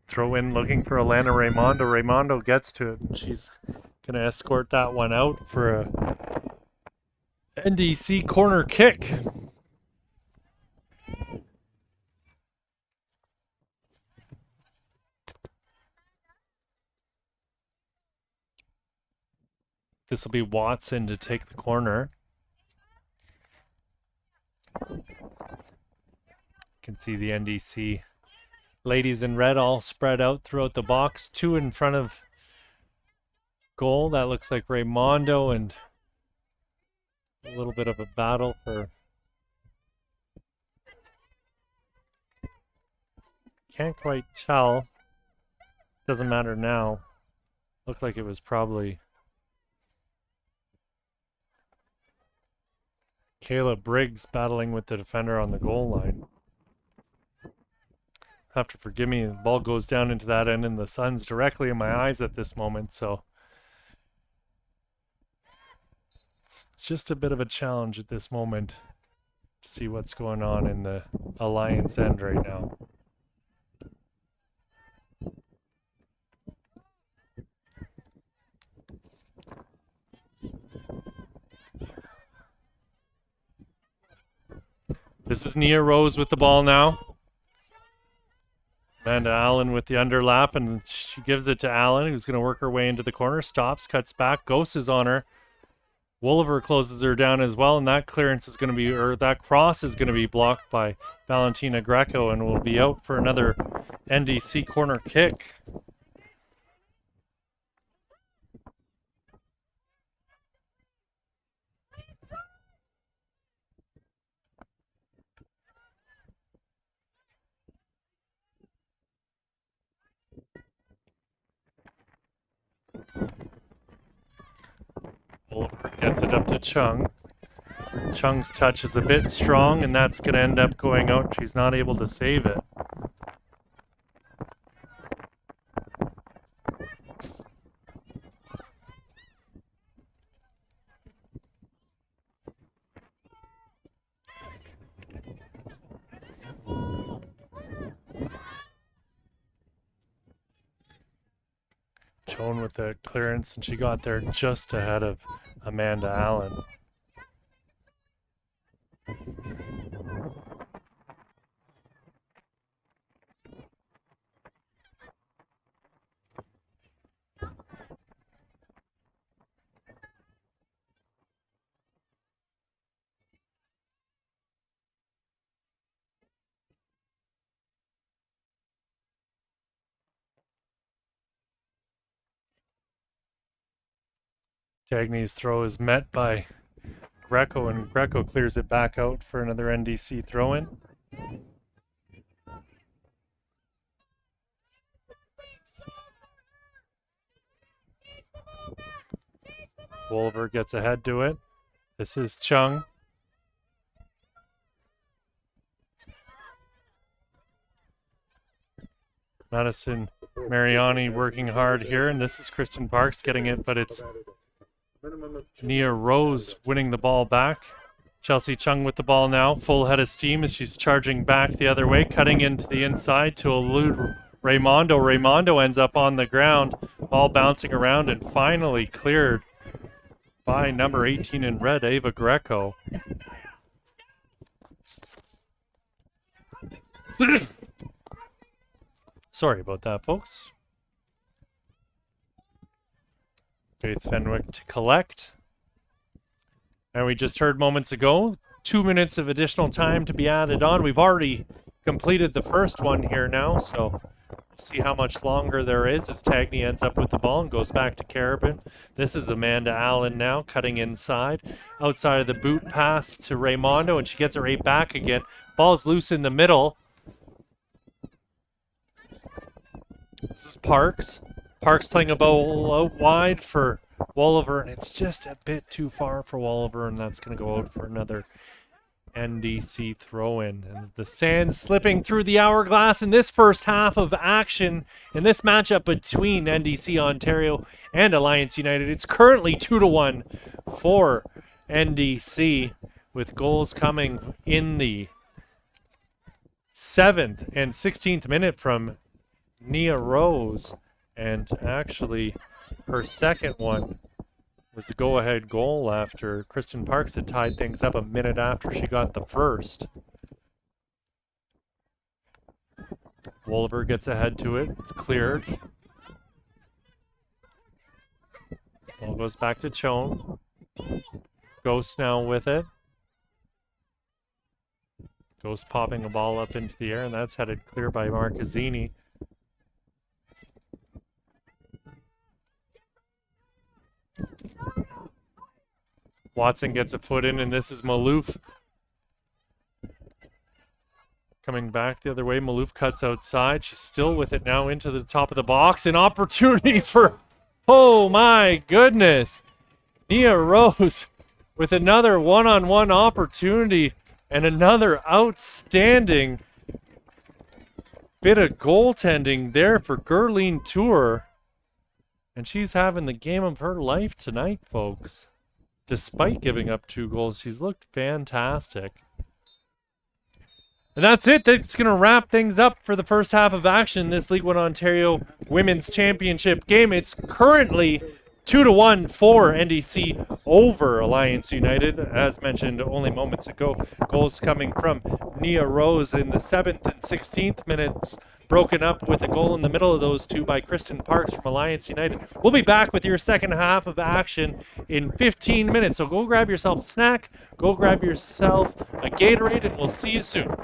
Throw in looking for Alana Raimondo. Raimondo gets to it, and she's going to escort that one out for a NDC corner kick. This will be Watson to take the corner. You can see the NDC ladies in red all spread out throughout the box. Two in front of goal. That looks like Raimondo, and a little bit of a battle for... Can't quite tell. Doesn't matter now. Looked like it was probably Kayla Briggs battling with the defender on the goal line. Have to forgive me, the ball goes down into that end and the sun's directly in my eyes at this moment, so it's just a bit of a challenge at this moment to see what's going on in the Alliance end right now. This is Nia Rose with the ball now. Amanda Allen with the underlap, and she gives it to Allen, who's going to work her way into the corner. Stops, cuts back, Ghost is on her. Wolliver closes her down as well, and that clearance is going to be, or that cross is going to be blocked by Valentina Greco and will be out for another NDC corner kick. Wolliver gets it up to Chung. Chung's touch is a bit strong, and that's going to end up going out. She's not able to save it. Joan with the clearance, and she got there just ahead of Amanda Allen. Dagny's throw is met by Greco, and Greco clears it back out for another NDC throw-in. Wolliver gets ahead to it. This is Chung. Madison Mariani working hard here, and this is Kristen Parks getting it, but it's Nia Rose winning the ball back. Chelsea Chung with the ball now, full head of steam as she's charging back the other way, cutting into the inside to elude Raimondo. Raimondo ends up on the ground, ball bouncing around and finally cleared by number 18 in red, Ava Greco. Sorry about that, folks. Faith Fenwick to collect. And we just heard moments ago, 2 minutes of additional time to be added on. We've already completed the first one here now, so we'll see how much longer there is as Tagney ends up with the ball and goes back to Carabin. This is Amanda Allen now, cutting inside. Outside of the boot pass to Raimondo, and she gets it right back again. Ball's loose in the middle. This is Parks. Parks playing a ball out wide for Wolliver, and it's just a bit too far for Wolliver, and that's going to go out for another NDC throw-in. And the sand slipping through the hourglass in this first half of action in this matchup between NDC Ontario and Alliance United. It's currently 2-1 for NDC, with goals coming in the 7th and 16th minute from Nia Rose, and actually her second one was the go-ahead goal after Kristen Parks had tied things up a minute after she got the first. Wolliver gets ahead to it. It's cleared. Ball goes back to Chone. Ghost now with it. Ghost popping a ball up into the air, and that's headed clear by Marcazzini. Watson gets a foot in, and this is Malouf coming back the other way. Malouf cuts outside. She's still with it now into the top of the box. An opportunity for, oh my goodness, Nia Rose with another one-on-one opportunity and another outstanding bit of goaltending there for Gerline Tour. And she's having the game of her life tonight, folks. Despite giving up 2 goals, she's looked fantastic. And that's it. That's going to wrap things up for the first half of action in this League One Ontario Women's Championship game. It's currently 2-1 for NDC over Alliance United. As mentioned only moments ago, goals coming from Nia Rose in the 7th and 16th minutes, broken up with a goal in the middle of those two by Kristen Parks from Alliance United. We'll be back with your second half of action in 15 minutes. So go grab yourself a snack, go grab yourself a Gatorade, and we'll see you soon.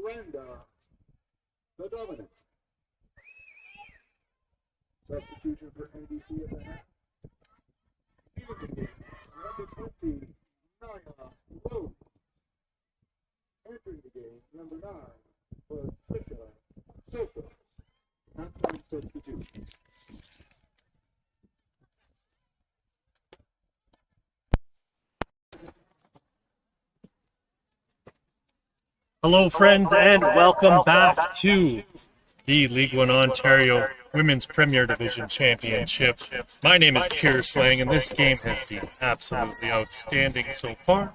Miranda, the dominant. Substitution for NDC at the half. Number 20, Naya Lowe. Entering the game, number 9, for Trisha Soto. Halftime substitution. Hello, friends, and welcome back to the League One Ontario Women's Premier Division Championship. My name is Pierce Lang, and this game has been absolutely outstanding so far.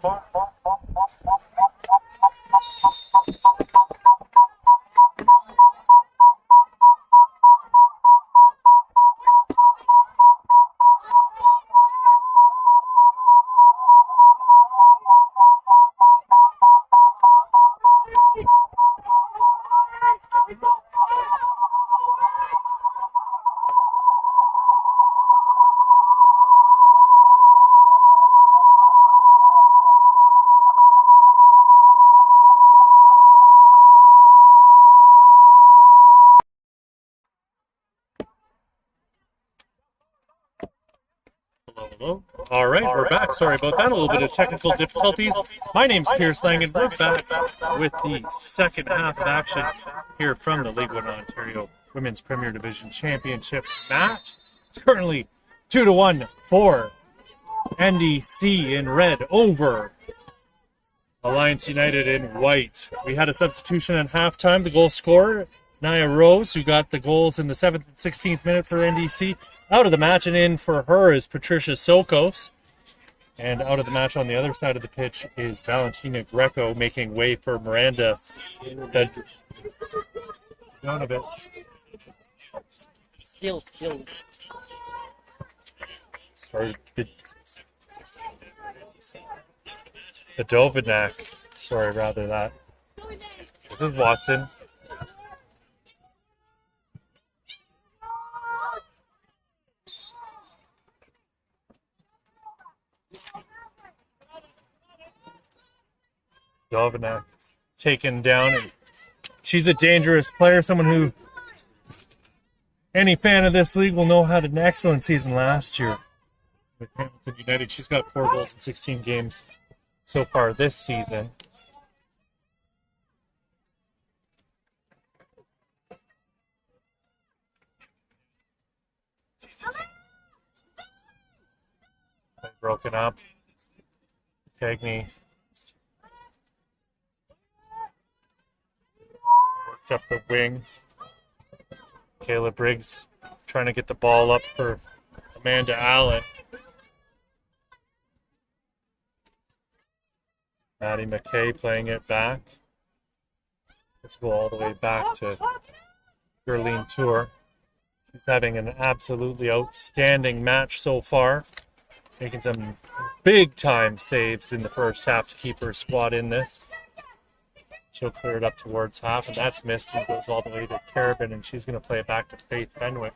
Hello. All right, we're back. Sorry about that. A little bit of technical difficulties. My name's Pierce Lang, and we're back with the second half of action here from the League One Ontario Women's Premier Division Championship match. It's currently 2-1 for NDC in red over Alliance United in white. We had a substitution at halftime. The goal scorer, Nia Rose, who got the goals in the 7th and 16th minute for NDC. Out of the match, and in for her is Patricia Sokos. And out of the match on the other side of the pitch is Valentina Greco, making way for Miranda Donovic. Sorry, Dovinac. Sorry, rather that. This is Watson. Dovinac taken down, and she's a dangerous player, someone who any fan of this league will know had an excellent season last year with Hamilton United. She's got 4 goals in 16 games so far this season. Broken up. Cagney worked up the wing. Kayla Briggs trying to get the ball up for Amanda Allen. Maddie McKay playing it back. Let's go all the way back to Gerline Tour. She's having an absolutely outstanding match so far. Making some big-time saves in the first half to keep her squad in this. She'll clear it up towards half, and that's missed and goes all the way to Carabin, and she's going to play it back to Faith Fenwick.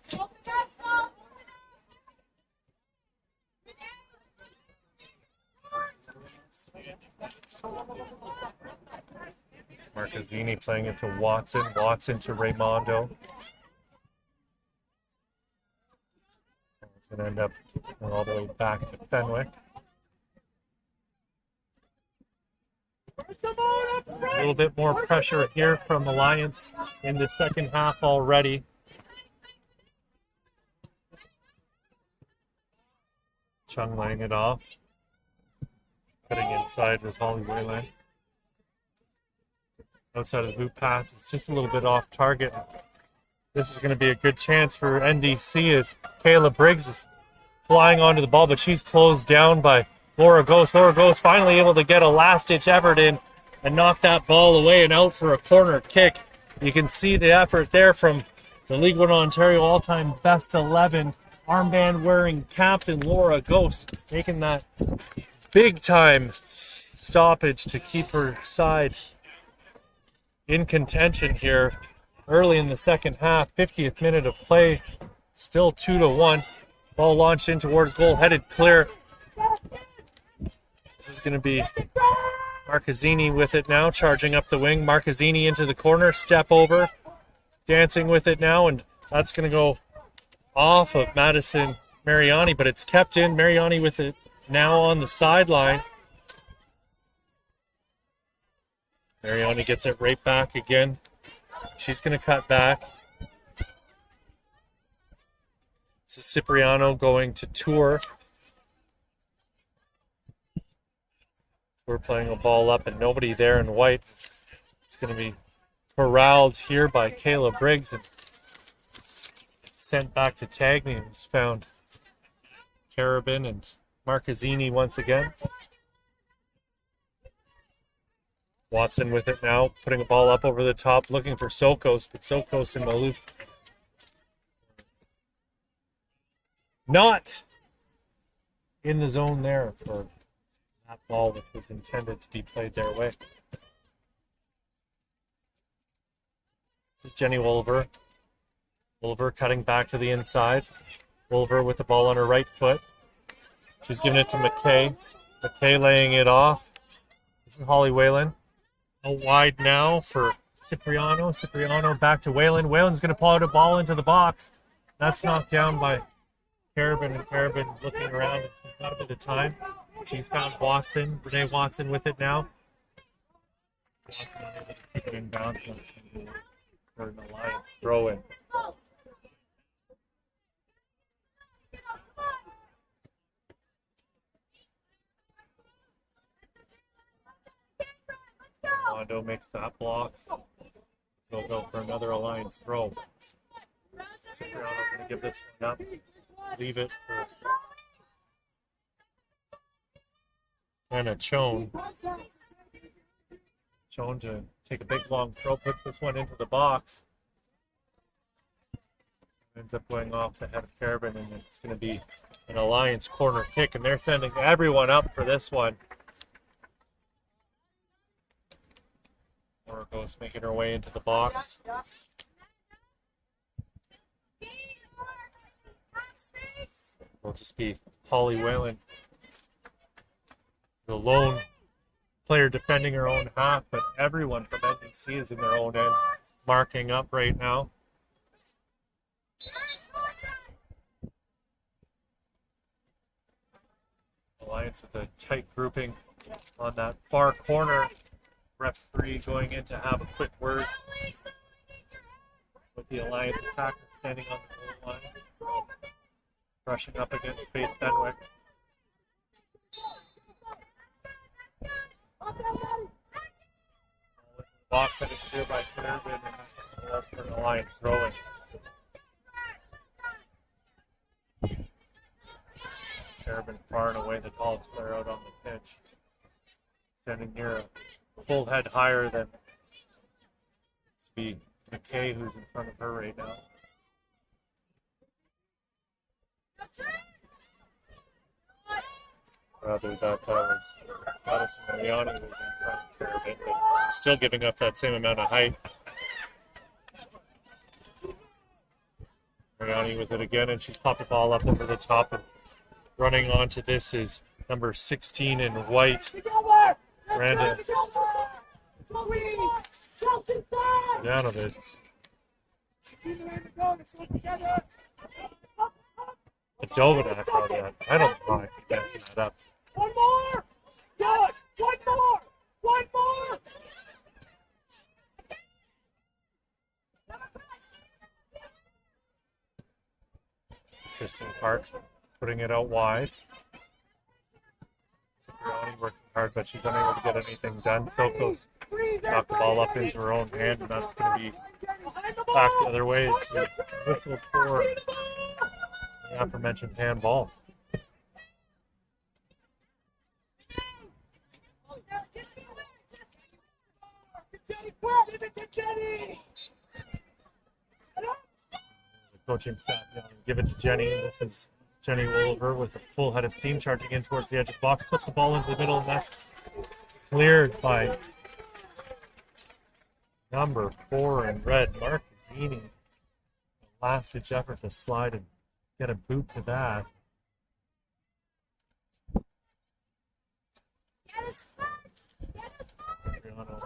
Marcazzini playing it to Watson. Watson to Raimondo. It's going to end up going all the way back to Fenwick. A little bit more pressure here from Alliance in the second half already. Chung laying it off. Cutting inside was Holly Wayland. Outside of the boot pass, it's just a little bit off target. This is going to be a good chance for NDC as Kayla Briggs is flying onto the ball, but she's closed down by Laura Ghost. Laura Ghost finally able to get a last-ditch effort in and knock that ball away and out for a corner kick. You can see the effort there from the League One Ontario all-time best 11 armband-wearing captain Laura Ghost, making that big-time stoppage to keep her side in contention here early in the second half. 50th minute of play, still 2-1. Ball launched in towards goal, headed clear. This is going to be Marcazzini with it now, charging up the wing. Marcazzini into the corner, step over, dancing with it now, and that's going to go off of Madison Mariani, but it's kept in. Mariani with it now on the sideline. Mariani gets it right back again. She's going to cut back. This is Cipriano going to Tour. We're playing a ball up and nobody there in white. It's going to be corralled here by Kayla Briggs and sent back to Tagney, who's found Carabin and Marcazzini once again. Watson with it now, putting a ball up over the top, looking for Sokos, but Sokos and Maloof not in the zone there for that ball, which was intended to be played their way. This is Jenny Wolver. Wolver cutting back to the inside. Wolver with the ball on her right foot. She's giving it to McKay. McKay laying it off. This is Holly Whalen. Out wide now for Cipriano. Cipriano back to Whalen. Whalen's going to pull out a ball into the box. That's knocked down by Carabin, and Carabin looking around, and she's got a bit of time. She's found Watson. Renee Watson with it now. Watson unable to keep it in bounds. For an Alliance throw in. Mondo makes that block. He'll go for another Alliance throw. Cipriano going to give this one up. Leave it for Anna Chone. Chone to take a big long throw, puts this one into the box. Ends up going off the head of Carabin, and it's going to be an Alliance corner kick, and they're sending everyone up for this one. Orgos making her way into the box. Will just be Holly Whalen, the lone player defending her own half, but everyone from NDC is in their own end, marking up right now. Alliance with a tight grouping on that far corner. Referee going in to have a quick word with the Alliance attacker standing on the goal line, rushing up against Faith Fenwick. Box that is cleared by Carabin, and that's for an Alliance throw-in. Carabin far and away the tallest player out on the pitch, standing near a full head higher than Speed McKay, who's in front of her right now. Rather that was Madison Mariani was in front of Carabin, but still giving up that same amount of height. Mariani with it again, and she's popped the ball up over the top, and running onto this is number 16 in white, Miranda Janovic. Dovinac on that. I don't know if he's dancing that up. One more! Good! One more! One more! Kristen Parks putting it out wide. Cipriani working hard, but she's unable to get anything done. Sokos knocked the ball up into her own hand, and that's going to be back the other way. It's whistled for the aforementioned handball. The coaching staff give it to Jenny. This is Jenny Wolver with a full head of steam charging in towards the edge of the box. Slips the ball into the middle, and that's cleared by number 4 in red, Marcazzini. Last-ditch effort to slide and get a boot to that. Cipriano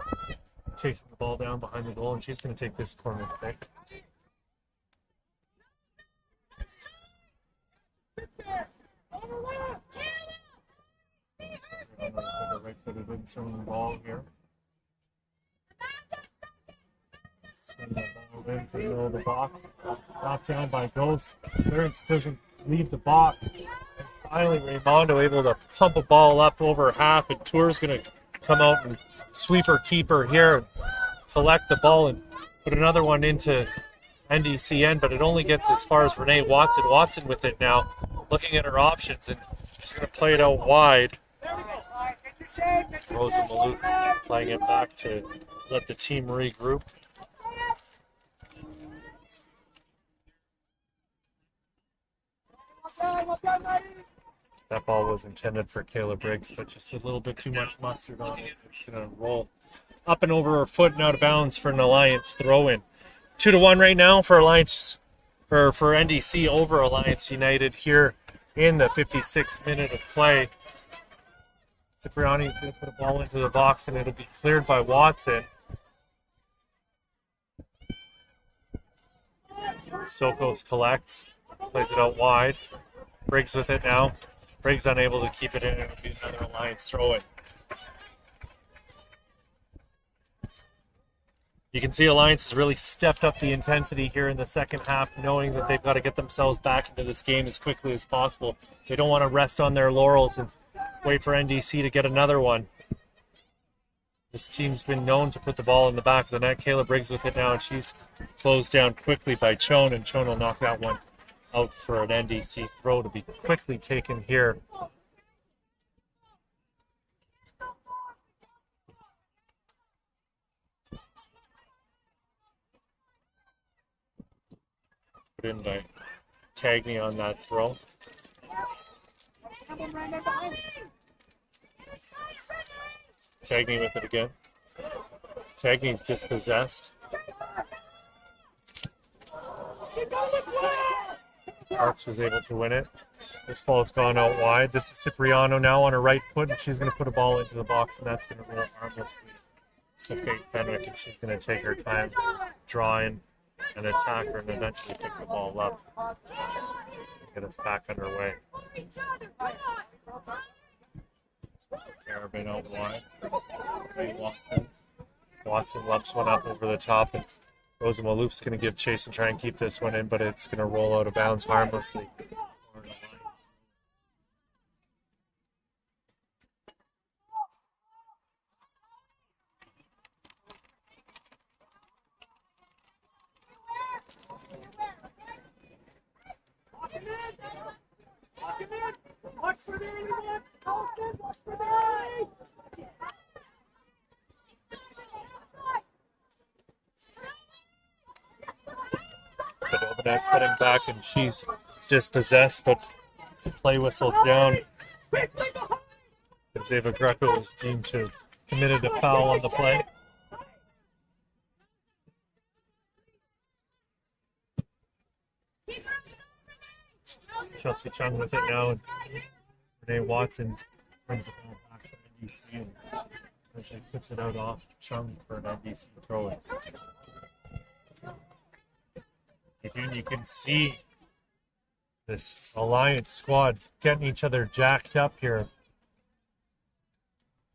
chasing the ball down behind the goal, and she's going to take this corner kick. Right-footed in the ball here. And the ball into the middle of the box. Knocked down by Ghost. Clearance doesn't leave the box. And finally, Raimondo able to pump a ball up over half, and Tour's going to come out and sweep her keeper here and collect the ball and put another one into NDCN, but it only gets as far as Renee Watson. Watson with it now, looking at her options, and she's going to play it out wide. Rosa Malou playing it back to let the team regroup. That ball was intended for Kayla Briggs, but just a little bit too much mustard on it. It's going to roll up and over her foot and out of bounds for an Alliance throw-in. 2-1 right now for Alliance, for NDC over Alliance United here in the 56th minute of play. Cipriani is going to put a ball into the box, and it'll be cleared by Watson. Sokos collects, plays it out wide. Briggs with it now. Briggs unable to keep it in, and it'll be another Alliance throw-in. You can see Alliance has really stepped up the intensity here in the second half, knowing that they've got to get themselves back into this game as quickly as possible. They don't want to rest on their laurels and wait for NDC to get another one. This team's been known to put the ball in the back of the net. Kayla Briggs with it now, and she's closed down quickly by Chone, and Chone will knock that one out for an NDC throw to be quickly taken here. Put in by Tagney on that throw. Tagney with it again. Tagney's dispossessed. Parks was able to win it. This ball's gone out wide. This is Cipriano now on her right foot, and she's going to put a ball into the box, and that's going to roll harmlessly to Faith Fenwick, and she's going to take her time, draw in and attack her, and eventually pick the ball up and get us back underway. Carabin out wide. Watson lumps one up over the top, and Rosa Malouf's going to give chase and try and keep this one in, but it's going to roll out of bounds harmlessly. Watch for me, everyone! Watch for me! Bedovenak cutting back, and she's dispossessed, but play whistled down. As Ava Greco is deemed to have committed a foul on the play. Chelsea Chung with it now, and Renee Watson brings the ball back to NDC and eventually puts it out off Chung for an NDC throw-in. Again, you can see this Alliance squad getting each other jacked up here.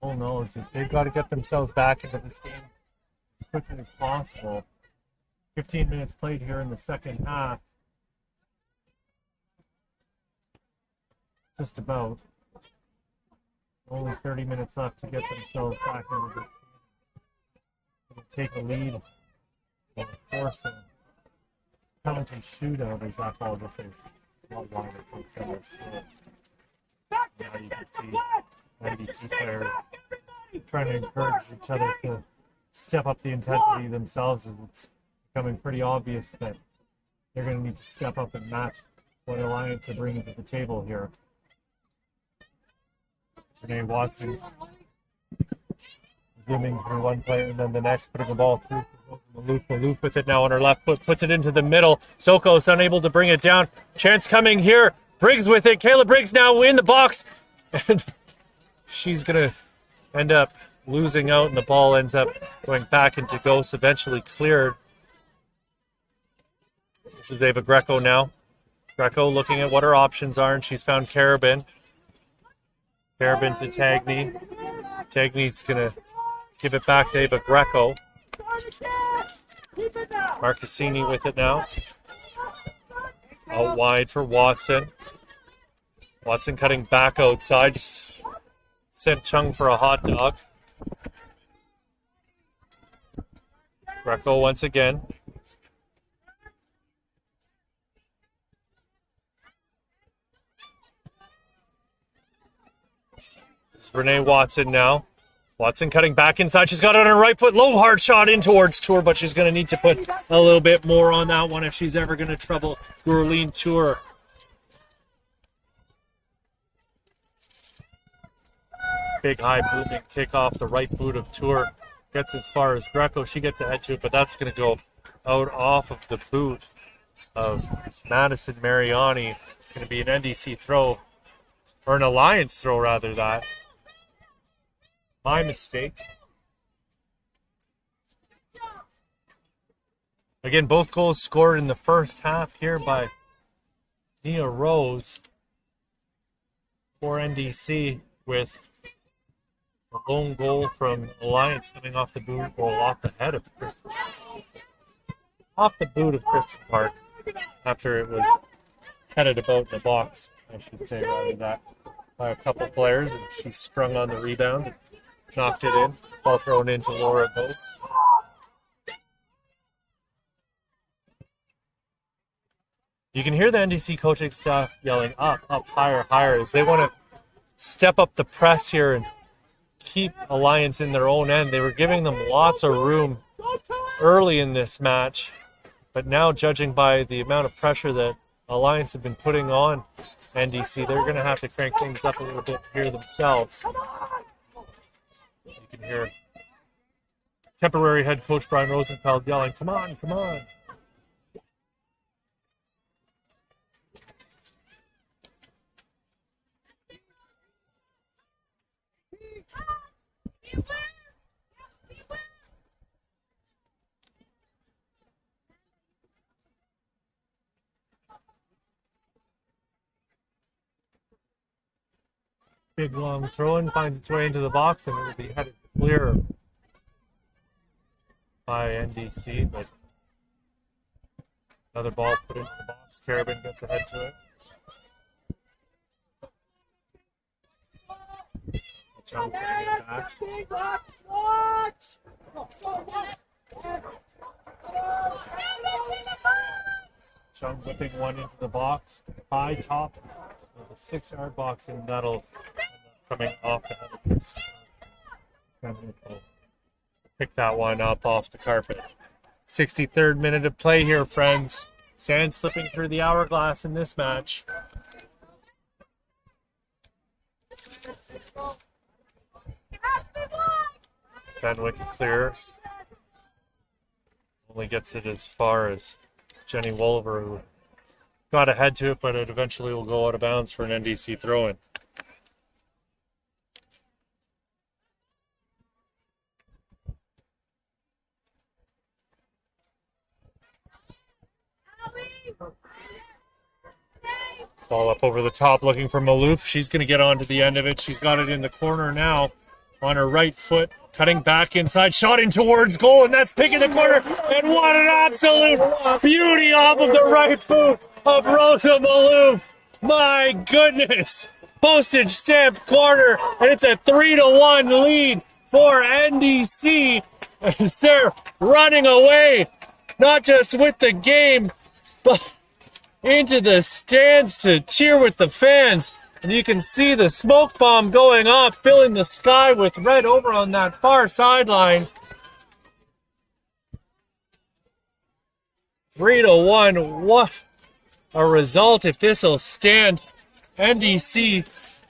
Oh no, they've got to get themselves back into this game as quickly as possible. 15 minutes played here in the second half. Just about. Only 30 minutes left to get themselves back into this game. Take a lead and force a penalty shootout as that ball just is a lot wider from Taylor's score. Now you can see NDC players trying to encourage each other to step up the intensity themselves, as it's becoming pretty obvious that they're going to need to step up and match what Alliance are bringing to the table here. Renee Watson zooming through one player and then the next, putting the ball through. Maloof with it now on her left foot, puts it into the middle. Sokos unable to bring it down. Chance coming here. Briggs with it. Kayla Briggs now in the box. And she's going to end up losing out, and the ball ends up going back into Ghost, eventually cleared. This is Ava Greco now. Greco looking at what her options are, and she's found Carabin. Carabin to Tagney. Tagney's going to give it back to Ava Greco. Marcassini with it now. Out wide for Watson. Watson cutting back outside. Sent Chung for a hot dog. Greco once again. It's Renee Watson now. Watson cutting back inside. She's got it on her right foot. Low hard shot in towards Tour, but she's going to need to put a little bit more on that one if she's ever going to trouble Gurleen Tour. Big high booming kick off the right boot of Tour. Gets as far as Greco. She gets ahead to it, but that's going to go out off of the boot of Madison Mariani. It's going to be an NDC throw, or an Alliance throw rather, that. My mistake. Again, both goals scored in the first half here by Nia Rose for NDC, with a lone goal from Alliance coming off the boot, or off the head of Kristen. Off the boot of Kristen Parks after it was headed about the box, I should say, rather than that, by a couple players, and she sprung on the rebound and knocked it in. Ball thrown into Laura Boats. You can hear the NDC coaching staff yelling up, higher, higher, as they want to step up the press here and keep Alliance in their own end. They were giving them lots of room early in this match, but now, judging by the amount of pressure that Alliance have been putting on NDC, they're going to have to crank things up a little bit here themselves. You can hear temporary head coach Brian Rosenfeld yelling, "Come on, come on." Big long throw-in finds its way into the box, and it will be headed clear by NDC, but another ball put into the box. Carabin gets ahead to it. Chung putting it back. Chung whipping one into the box. High top of the 6-yard box, and that'll end up coming off the head of this. Pick that one up off the carpet. 63rd minute of play here, friends. Sand slipping through the hourglass in this match. Fenwick clears. Only gets it as far as Jenny Wolver, who got ahead to it, but it eventually will go out of bounds for an NDC throw-in. Ball up over the top, looking for Maloof. She's going to get onto the end of it. She's got it in the corner now on her right foot, cutting back inside, shot in towards goal, and that's picking the corner. And what an absolute beauty off of the right boot of Rosa Maloof. My goodness. Postage stamped corner, and it's a 3-1 lead for NDC. As they're running away, not just with the game, but into the stands to cheer with the fans. And you can see the smoke bomb going off, filling the sky with red over on that far sideline. 3-1. What a result if this will stand. NDC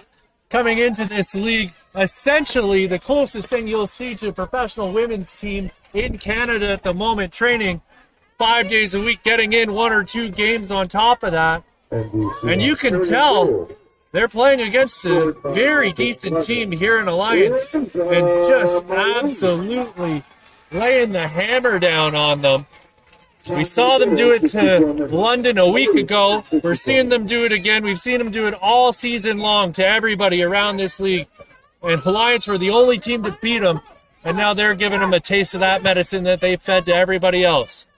coming into this league, essentially the closest thing you'll see to a professional women's team in Canada at the moment, training 5 days a week, getting in 1 or 2 games on top of that. And you can tell They're playing against a very decent team here in Alliance and just absolutely laying the hammer down on them. We saw them do it to London a week ago. We're seeing them do it again. We've seen them do it all season long to everybody around this league. And Alliance were the only team to beat them, and now they're giving them a taste of that medicine that they fed to everybody else.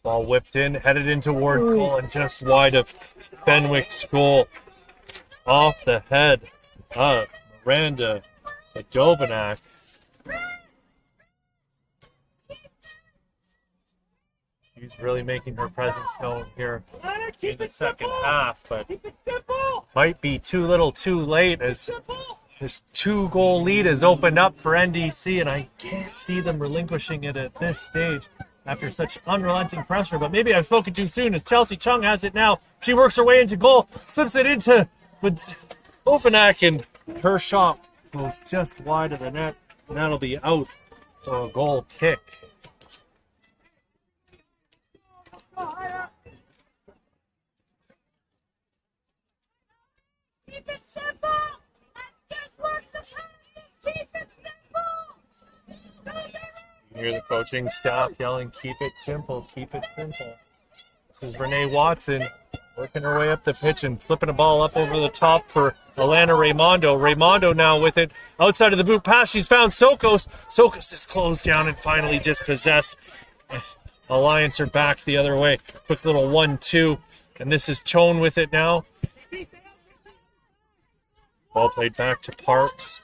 Ball whipped in, headed in towards goal, and just wide of Fenwick's goal. Off the head of Miranda Dovanak. She's really making her presence known here in the second half, but might be too little too late as this 2-goal lead is opened up for NDC, and I can't see them relinquishing it at this stage after such unrelenting pressure. But maybe I've spoken too soon as Chelsea Chung has it now. She works her way into goal, slips it into Dovanak, and her shot goes just wide of the net, and that'll be out for a goal kick. Keep it simple. Let's just work the passes. Keep it simple. You hear the coaching staff yelling, "Keep it simple, keep it simple." This is Renee Watson working her way up the pitch and flipping a ball up over the top for Alana Raimondo. Raimondo now with it outside of the boot pass. She's found Sokos. Sokos is closed down and finally dispossessed. Alliance are back the other way. Quick little 1-2. And this is Chone with it now. Ball played back to Parks.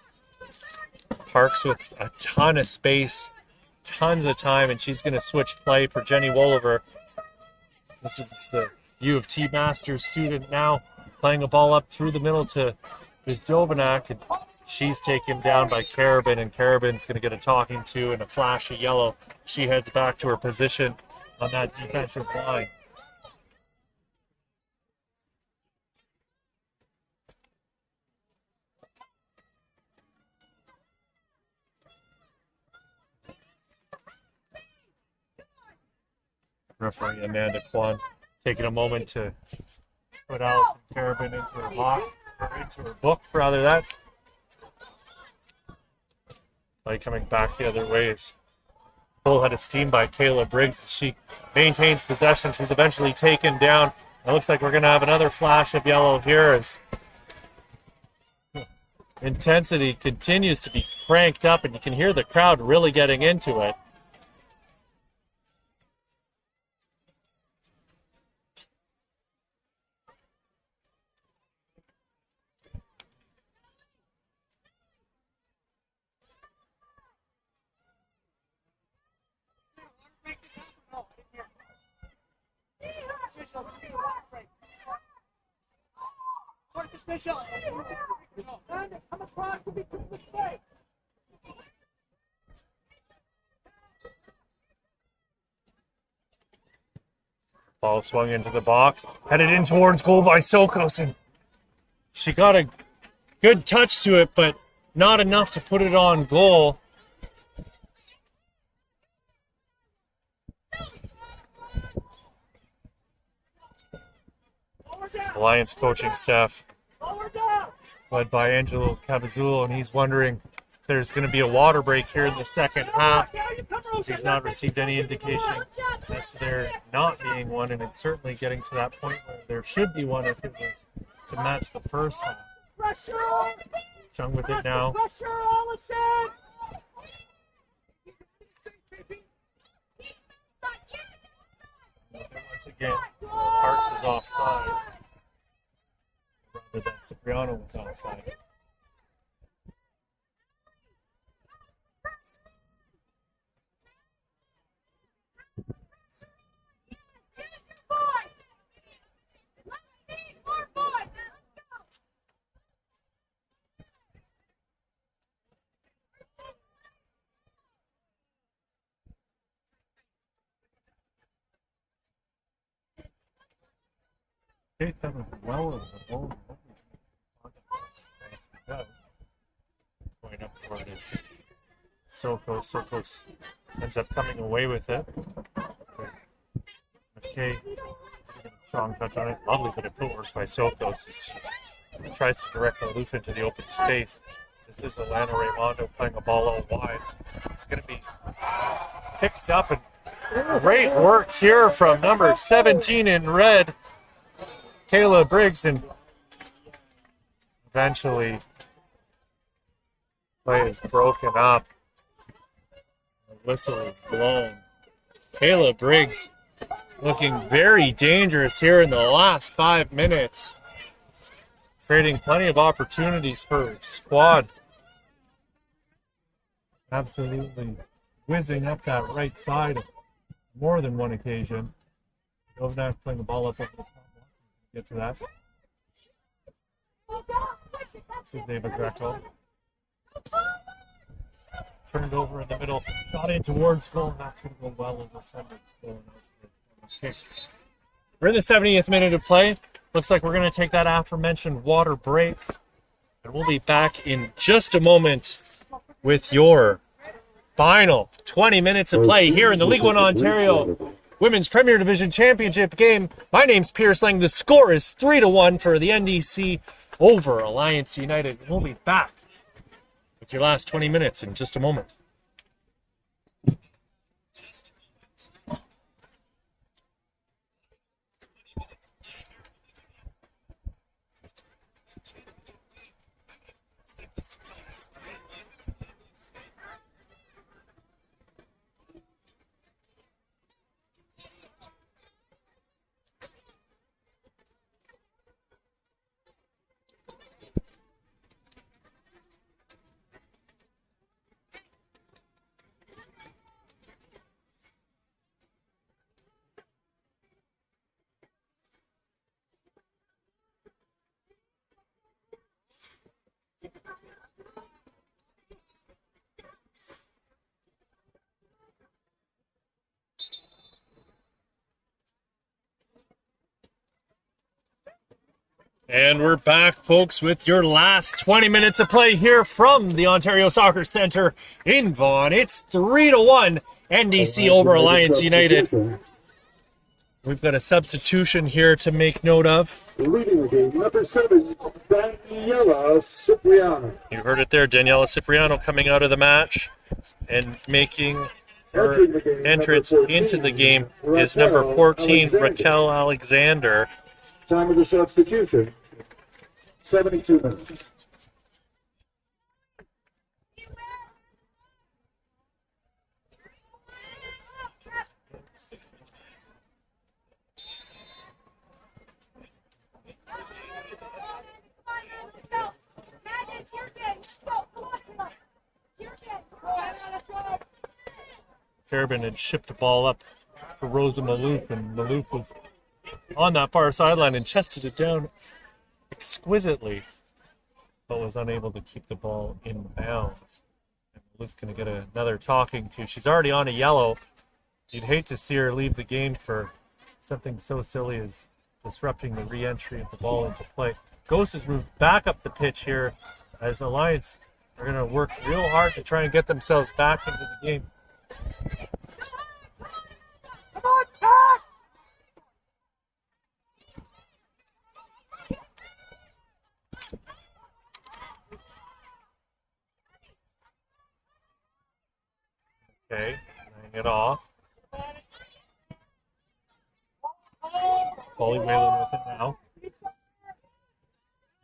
Parks with a ton of space, tons of time, and she's going to switch play for Jenny Wolliver. This is the U of T Masters student now, playing a ball up through the middle to Dovanak, and she's taken down by Carabin, and Carabin's going to get a talking to and a flash of yellow. She heads back to her position on that defensive line. Referee Amanda Kwan taking a moment to put Alison Carabin into her book, rather that. Play coming back the other way is full head of steam by Kayla Briggs. She maintains possession. She's eventually taken down. It looks like we're going to have another flash of yellow here as intensity continues to be cranked up, and you can hear the crowd really getting into it. Come across to be too mistake. Ball swung into the box, headed in towards goal by Sokos, and she got a good touch to it, but not enough to put it on goal. Alliance coaching staff led by Angelo Cavazzullo, and he's wondering if there's going to be a water break here in the second half, since he's not received any indication as to there not being one, and it's certainly getting to that point where there should be one if it was to match the first half. Chung with it now. Once again, Parks is offside. Rather that Cipriano was offside. Okay, that was well. up for it is Sokos. Sokos ends up coming away with it. Okay. Strong touch on it. Lovely bit of footwork by Sokos. He tries to direct Maloof into the open space. This is Alana Raimondo playing a ball out wide. It's going to be picked up, and great work here from number 17 in red, Kayla Briggs, and eventually play is broken up. The whistle is blown. Kayla Briggs looking very dangerous here in the last 5 minutes, creating plenty of opportunities for her squad. Absolutely whizzing up that right side on more than one occasion. Novak playing the ball up over the top. Get to that. This is David Greco. Turned over in the middle, shot in towards goal, and that's going to go well over Fender's goal. Okay. We're in the 70th minute of play. Looks like we're going to take that aforementioned water break. And we'll be back in just a moment with your final 20 minutes of play here in the League One Ontario Women's Premier Division Championship game. My name's Pierce Lang. The score is 3-1 for the NDC over Alliance United. We'll be back with your last 20 minutes in just a moment. And we're back, folks, with your last 20 minutes of play here from the Ontario Soccer Centre in Vaughan. It's 3-1 NDC over Alliance United. We've got a substitution here to make note of. Leading the game, number 7, Daniela Cipriano. You heard it there, Daniela Cipriano coming out of the match and making her entrance into the game is number 14, Raquel Alexander. Time of the substitution, 72 minutes. Fairbairn had shipped the ball up for Rosa Maloof, and Maloof was on that far sideline and chested it down exquisitely, but was unable to keep the ball in bounds. And Maloof's going to get another talking to. She's already on a yellow. You'd hate to see her leave the game for something so silly as disrupting the re-entry of the ball into play. Ghost has moved back up the pitch here as Alliance are going to work real hard to try and get themselves back into the game. Come on, Pat! Okay, laying it off. Polly Whalen with it now.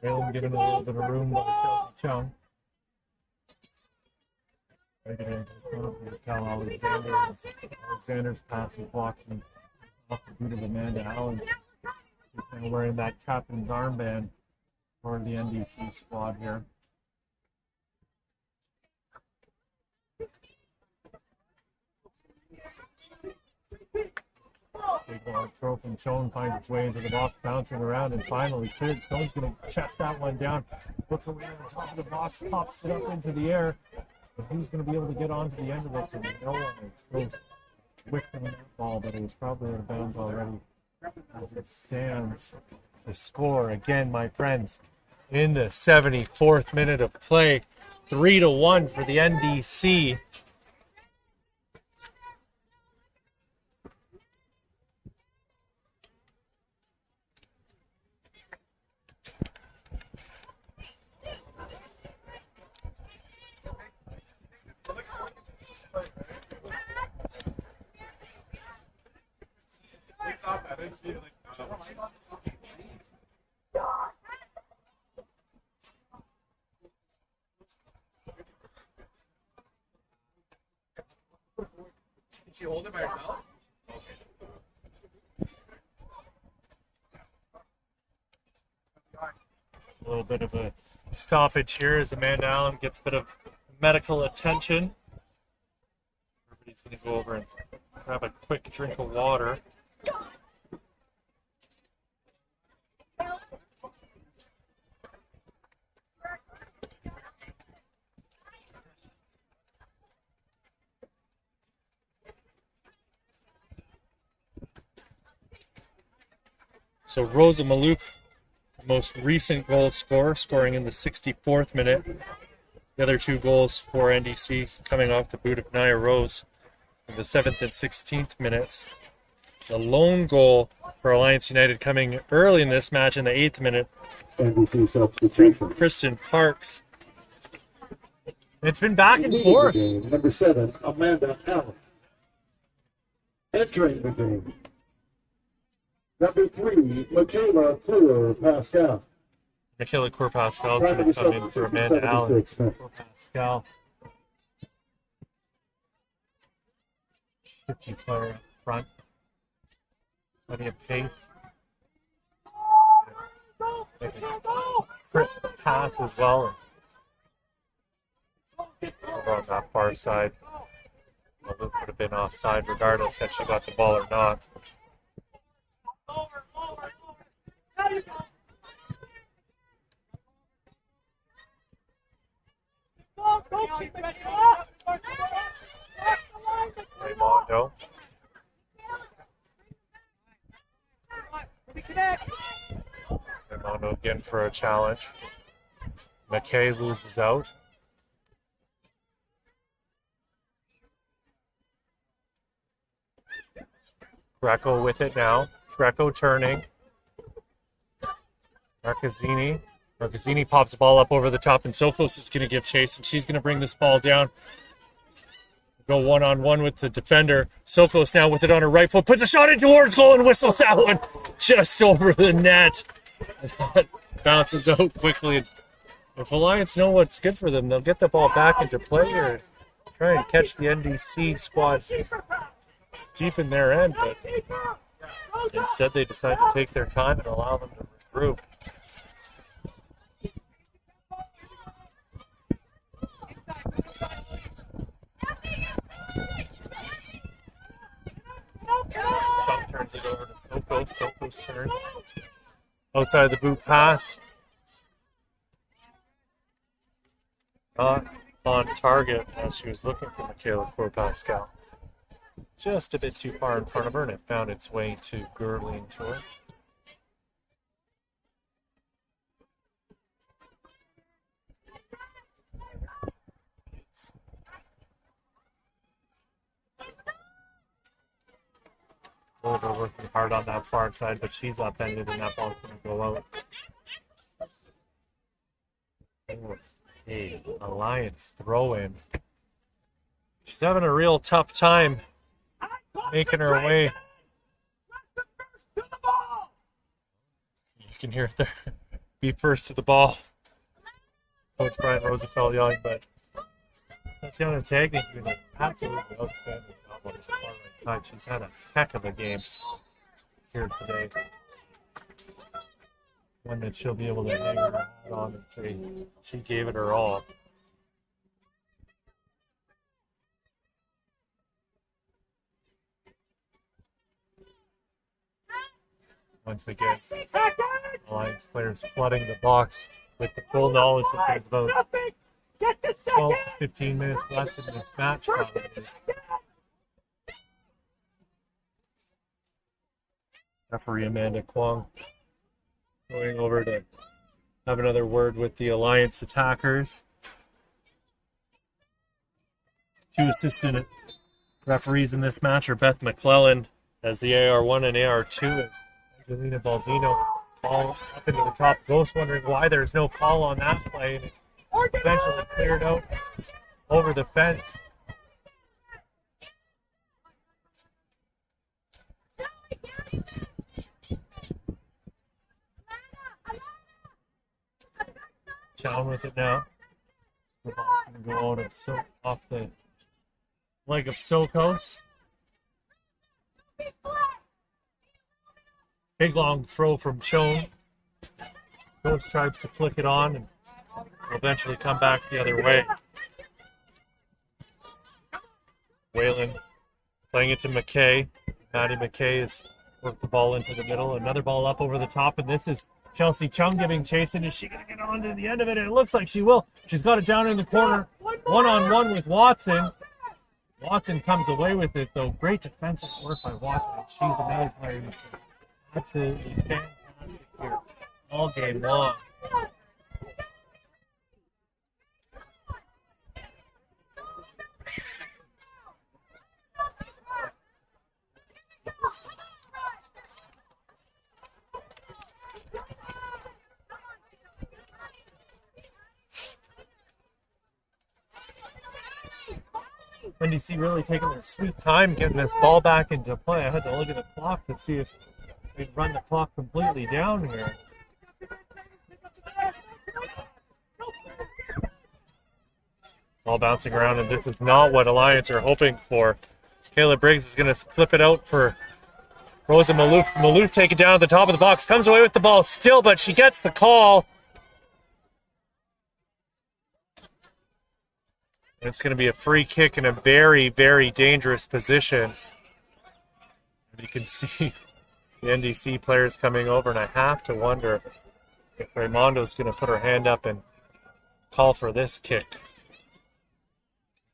Whalen giving a little bit of room by Chelsea Chung. Right into the front of Cal Alexander. Alexander's pass is blocked off the boot of Amanda Allen. She's now wearing that captain's armband for the NDC squad here. Big ball throw from Schoen finds its way into the box, bouncing around and finally cleared. Schoen's going to chest that one down. Look away on top of the box, pops it up into the air. But who's going to be able to get onto the end of this? And no one is close. Whipped him in that ball, but it was probably out of bounds already. As it stands, the score again, my friends, in the 74th minute of play. 3-1 for the NDC. Did you hold it by yourself? A little bit of a stoppage here as Amanda Allen gets a bit of medical attention. Everybody's going to go over and grab a quick drink of water. So Rosa Malouf, most recent goal scorer, scoring in the 64th minute. The other two goals for NDC coming off the boot of Nia Rose in the 7th and 16th minutes. The lone goal for Alliance United coming early in this match in the 8th minute. NDC substitution. Kristen Parks. It's been back and forth. Number 7, Amanda Allen. Entering the game. Number 3, Michaela Pascal. Michaela Pascal is going to come in for Amanda Allen. Pascal. 50 player up front. Plenty of pace. Crisp pass as well. Over on that far side. Luke would have been offside regardless had she got the ball or not. Raimondo. Raimondo again for a challenge. McKay loses out. Greco with it now. Greco turning. Marcazzini pops the ball up over the top, and Sofos is going to give chase, and she's going to bring this ball down. Go one-on-one with the defender. Sofos now with it on her right foot. Puts a shot in towards goal and whistles that one just over the net. That bounces out quickly. If Alliance know what's good for them, they'll get the ball back into play or try and catch the NDC squad deep in their end, but instead they decide to take their time and allow them to regroup. Chuck turns it over to Sokos. Sokos turns. Outside the boot pass. Not on target as she was looking for Michaela Pascal. Just a bit too far in front of her, and it found its way to Gurley to her. Over working hard on that far side, but she's upended, and that ball's going to go out. Hey, Alliance throw in. She's having a real tough time making her way. You can hear it there. Be first to the ball. Coach Brian Rosenfeld young, but that's the other tag thing. She's absolutely outstanding. She's had a heck of a game here today. One that she'll be able to hang her hat on and say she gave it her all. Once again, Alliance players flooding the box with the full knowledge that there's about 12 to 15 minutes left in this match. Probably. Referee Amanda Kwong going over to have another word with the Alliance attackers. Two assistant referees in this match are Beth McClellan as the AR1 and AR2 is Angelina Baldino. Ball up into the top post, wondering why there's no call on that play, and it's eventually cleared out over the fence. Chown with it now. The ball's going to go out of off the leg of Sokos. Big long throw from Chown. Sokos tries to flick it on and will eventually come back the other way. Whalen playing it to McKay. Maddie McKay has worked the ball into the middle. Another ball up over the top, and this is Chelsea Chung giving chase, and is she going to get on to the end of it? And it looks like she will. She's got it down in the corner, one-on-one with Watson. Watson comes away with it, though. Great defensive work by Watson. She's another player who's been absolutely fantastic here all game long. NDC really taking their sweet time getting this ball back into play. I had to look at the clock to see if they'd run the clock completely down here. Ball bouncing around, and this is not what Alliance are hoping for. Kayla Briggs is going to flip it out for Rosa Malouf. Malouf take it down at the top of the box, comes away with the ball still, but she gets the call. It's going to be a free kick in a very, very dangerous position. You can see the NDC players coming over, and I have to wonder if Raimondo's going to put her hand up and call for this kick.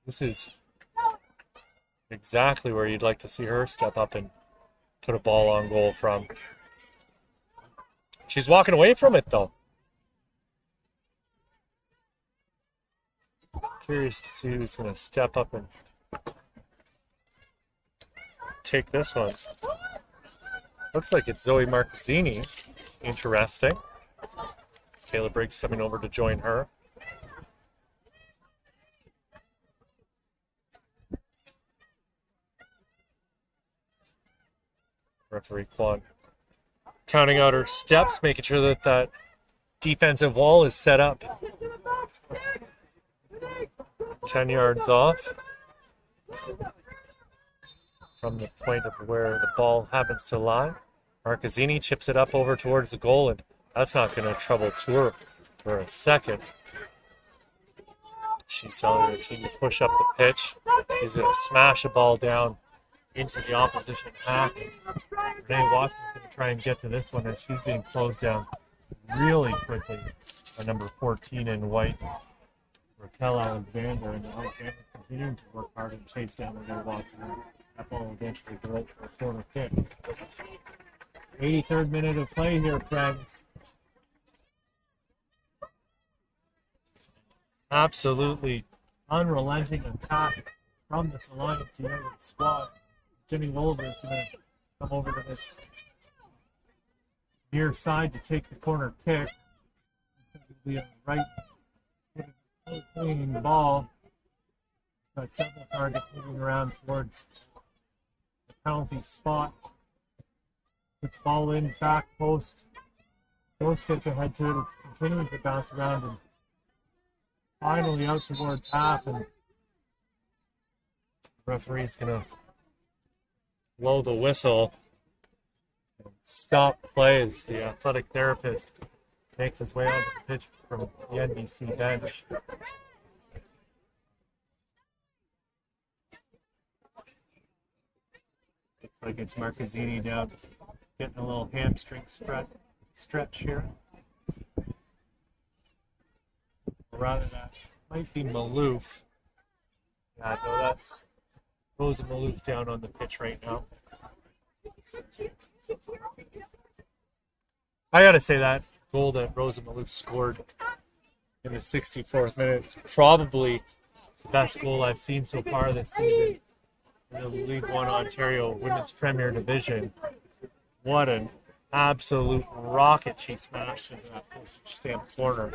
This is exactly where you'd like to see her step up and put a ball on goal from. She's walking away from it, though. Curious to see who's going to step up and take this one. Looks like it's Zoe Marcazzini. Interesting. Kayla Briggs coming over to join her. Referee Quan counting out her steps, making sure that that defensive wall is set up. 10 yards off from the point of where the ball happens to lie. Marcazzini chips it up over towards the goal, and that's not going to trouble Tour for a second. She's telling her team to push up the pitch. He's going to smash a ball down into the opposition half. Renee Watson's going to try and get to this one, and she's being closed down really quickly by number 14 in white, Raquel Alexander, and Alexander continuing to work hard and chase down Renee Watson. That ball will eventually go out for a corner kick. 83rd minute of play here, friends. Absolutely unrelenting attack from this Alliance United squad. Jimmy Wolver is going to come over to this near side to take the corner kick. Be on the right, swinging the ball. Got several targets moving around towards the penalty spot. Puts ball in, back post. Post gets ahead to it, continuing to bounce around, and finally out towards half. And the referee's going to blow the whistle and stop play as the athletic therapist makes his way onto the pitch from the NDC bench. Looks like it's Marcazzini down, getting a little hamstring stretch here. Or rather, that might be Malouf. Yeah, no, that's Rosa Malouf down on the pitch right now. I gotta say that goal that Rosa Maloof scored in the 64th minute. It's probably the best goal I've seen so far this season in the League One Ontario Women's Premier Division. What an absolute rocket she smashed into that postage stamp corner.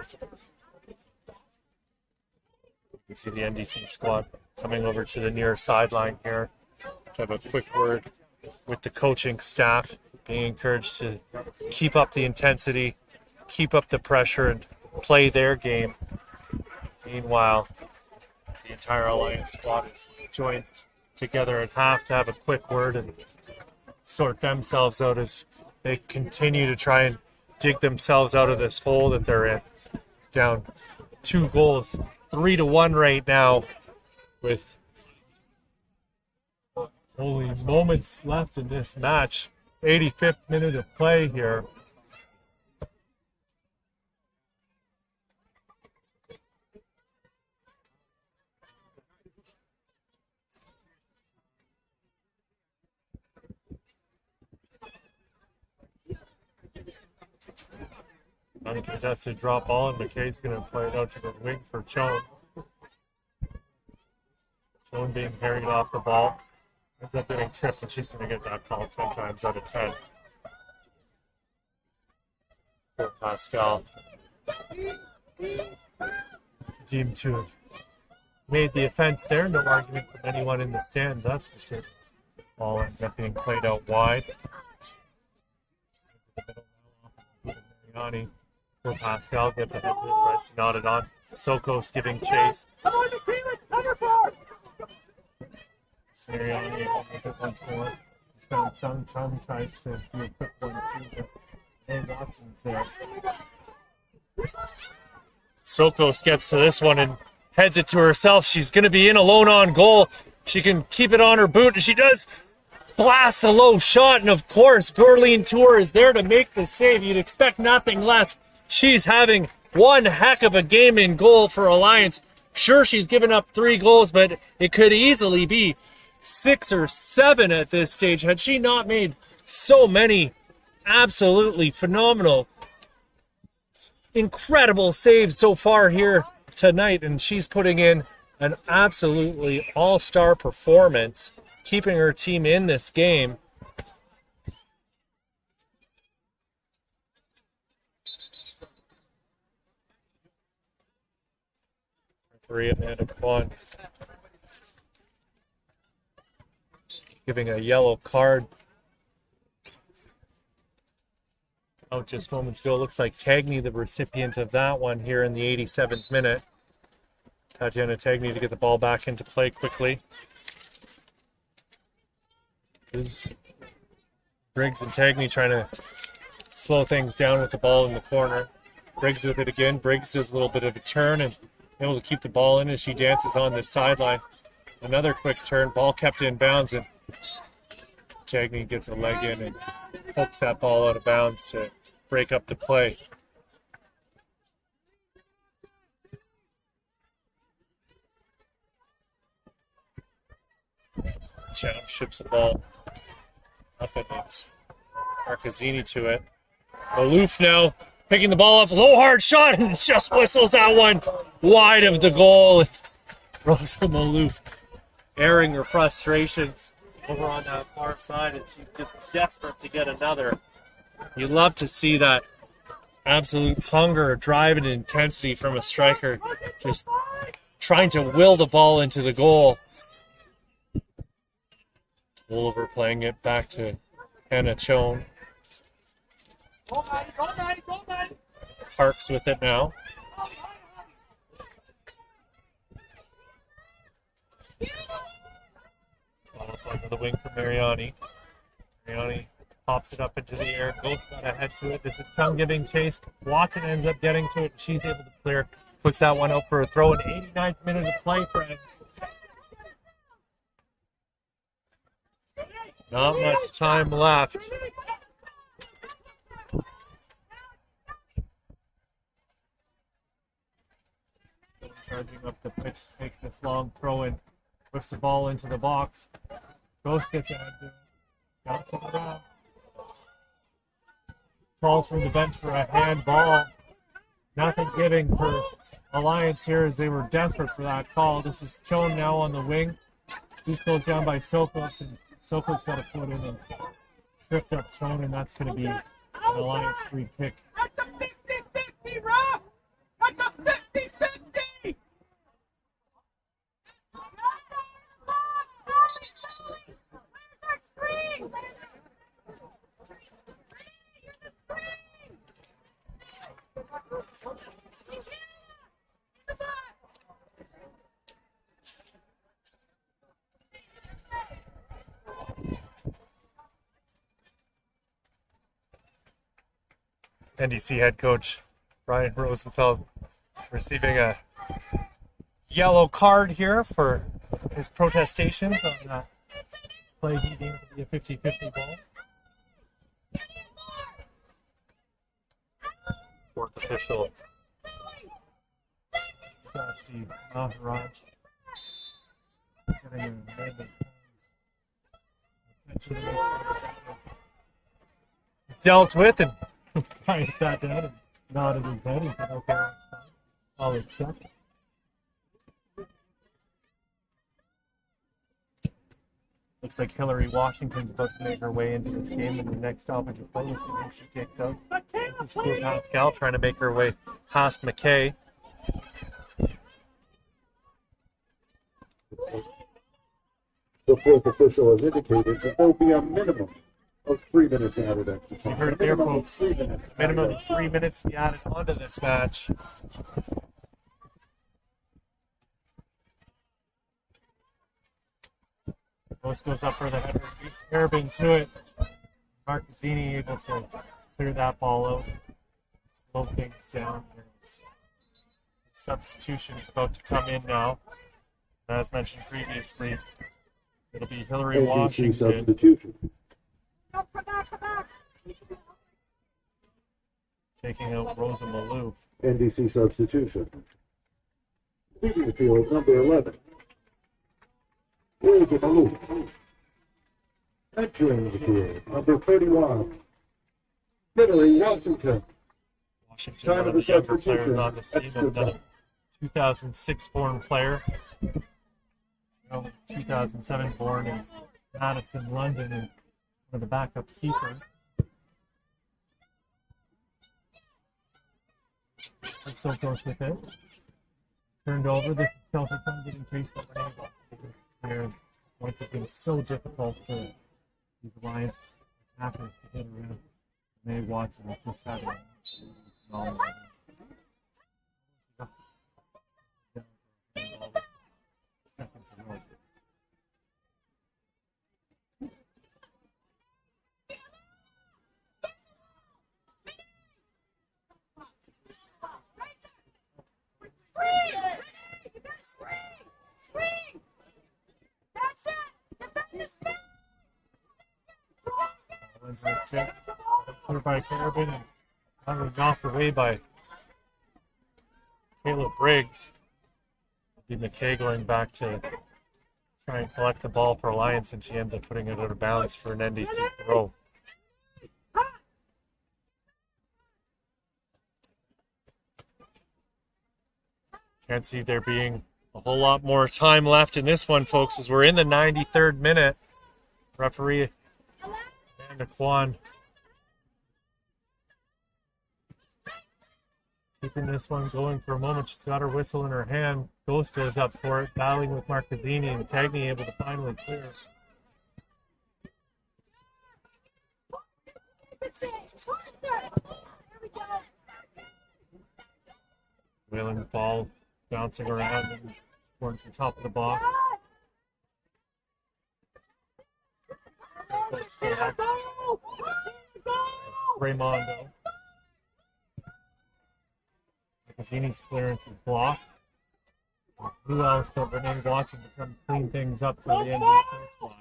You see the NDC squad coming over to the near sideline here to have a quick word with the coaching staff, being encouraged to keep up the intensity, keep up the pressure, and play their game. Meanwhile, the entire Alliance squad is joined together at half to have a quick word and sort themselves out as they continue to try and dig themselves out of this hole that they're in. Down 2 goals, 3-1 right now, with only moments left in this match. 85th minute of play here. Uncontested drop ball, and McKay's going to play it out to the wing for Chone. Chone being carried off the ball. Ends up getting tripped, and she's going to get that call 10 times out of 10. For Pascal. Team 2 have made the offense there. No argument from anyone in the stands, that's for sure. Ball ends up being played out wide. Mariani. For Pascal, gets it into the press, tries to knot it on. Sokos giving chase. Come on, McKeeman, cover for! Mariani with it once more. He's found Chung. Chung tries to do a quick 1-2, but no Watson's there. Sokos gets to this one and heads it to herself. She's going to be in alone on goal. She can keep it on her boot, and she does blast a low shot. And of course, Gorleen Tour is there to make the save. You'd expect nothing less. She's having one heck of a game in goal for Alliance. Sure, she's given up 3 goals, but it could easily be 6 or 7 at this stage had she not made so many absolutely phenomenal, incredible saves so far here tonight. And she's putting in an absolutely all-star performance, keeping her team in this game. Referee Amanda Kwan giving a yellow card out just moments ago. Looks like Tagney, the recipient of that one here in the 87th minute. Tatiana Tagney to get the ball back into play quickly. This is Briggs and Tagney trying to slow things down with the ball in the corner. Briggs with it again. Briggs does a little bit of a turn and able to keep the ball in as she dances on this sideline. Another quick turn, ball kept in bounds, and Tagney gets a leg in and pokes that ball out of bounds to break up the play. Chatham ships the ball up and it's Marcazzini to it. Maloof now picking the ball off, low hard shot, and just whistles that one wide of the goal. Rosa Maloof airing her frustrations over on that far side as she's just desperate to get another. You love to see that absolute hunger, drive, and intensity from a striker, just trying to will the ball into the goal. Wolver playing it back to Hannah Chone. Go, Maddie, go, Maddie, go, Maddie! Parks with it now. Ball up to the wing for Mariani. Mariani pops it up into the air. Goes got to head to it. This is Chung giving chase. Watson ends up getting to it. She's able to clear. Puts that one out for a throw in 89th minute of play, friends. Not much time left. Charging up the pitch to take this long throw in. Whips the ball into the box. Ghost gets ahead to it. Bounces around. calls from the bench for a handball. Nothing giving for Alliance here as they were desperate for that call. This is Chone now on the wing. This goes down by Sokos, and Sokos got a foot in and tripped up Chone, and that's going to be an Alliance free kick. That's a 50-50, Rob! That's a 50-50! Where's our screen? You're the screen! The box! NDC head coach Brian Rosenfeld receiving a yellow card here for his protestations on that play he deemed to be a 50-50 ball. Fourth official, Trusty Maharaj, getting an amendment. Dealt with, and Brian sat down and nodded his head. He said, okay, that's fine. I'll accept. Looks like Hillary Washington's about to make her way into this game, and the next stoppage of play is when she kicks out. This is Cool Pascal trying to make her way past McKay. The fourth official has indicated that there will be a minimum of 3 minutes added extra time. You heard it there, folks. 3 minutes. Minimum of 3 minutes to be added onto this match. Post goes up for the header, beats Erving to it. Marcazzini able to clear that ball out, slow things down. Substitution is about to come in now. As mentioned previously, it'll be Hillary NDC Washington substitution. Come back. taking out Rosa Malouf. NDC substitution. Leaving the field, number 11. Rosa Malouf. Entering the field, number 31. Italy, Washington. Washington, Time one of of the the younger players substitution. on this team, Extra another time. 2006 born player. 2007 born in Madison, London, and one of the backup keepers. So close with it. Turned over. This is Kelsey Tung getting chased by Renee Watson. Points have been so difficult for these Alliance attackers to get around. Renee Watson has just had a phenomenal seconds in a row. You gotta scream! That's it! Defend the space! Wednesday 6. Put by Carabin and finally knocked away by Caleb Briggs. Be McKay going back to try and collect the ball for Alliance, and she ends up putting it out of bounds for an NDC throw. Can't see there being a whole lot more time left in this one, folks, as we're in the 93rd minute. Referee Amanda Kwan keeping this one going for a moment. She's got her whistle in her hand. Ghost goes up for it, battling with Marcazzini, and Tagny able to finally clear. Whalen's ball bouncing around and towards the top of the box. Let's go back. Raymondo. Marcazzini's clearance is blocked. Who else but Renee Watson to come clean things up for the NDC squad?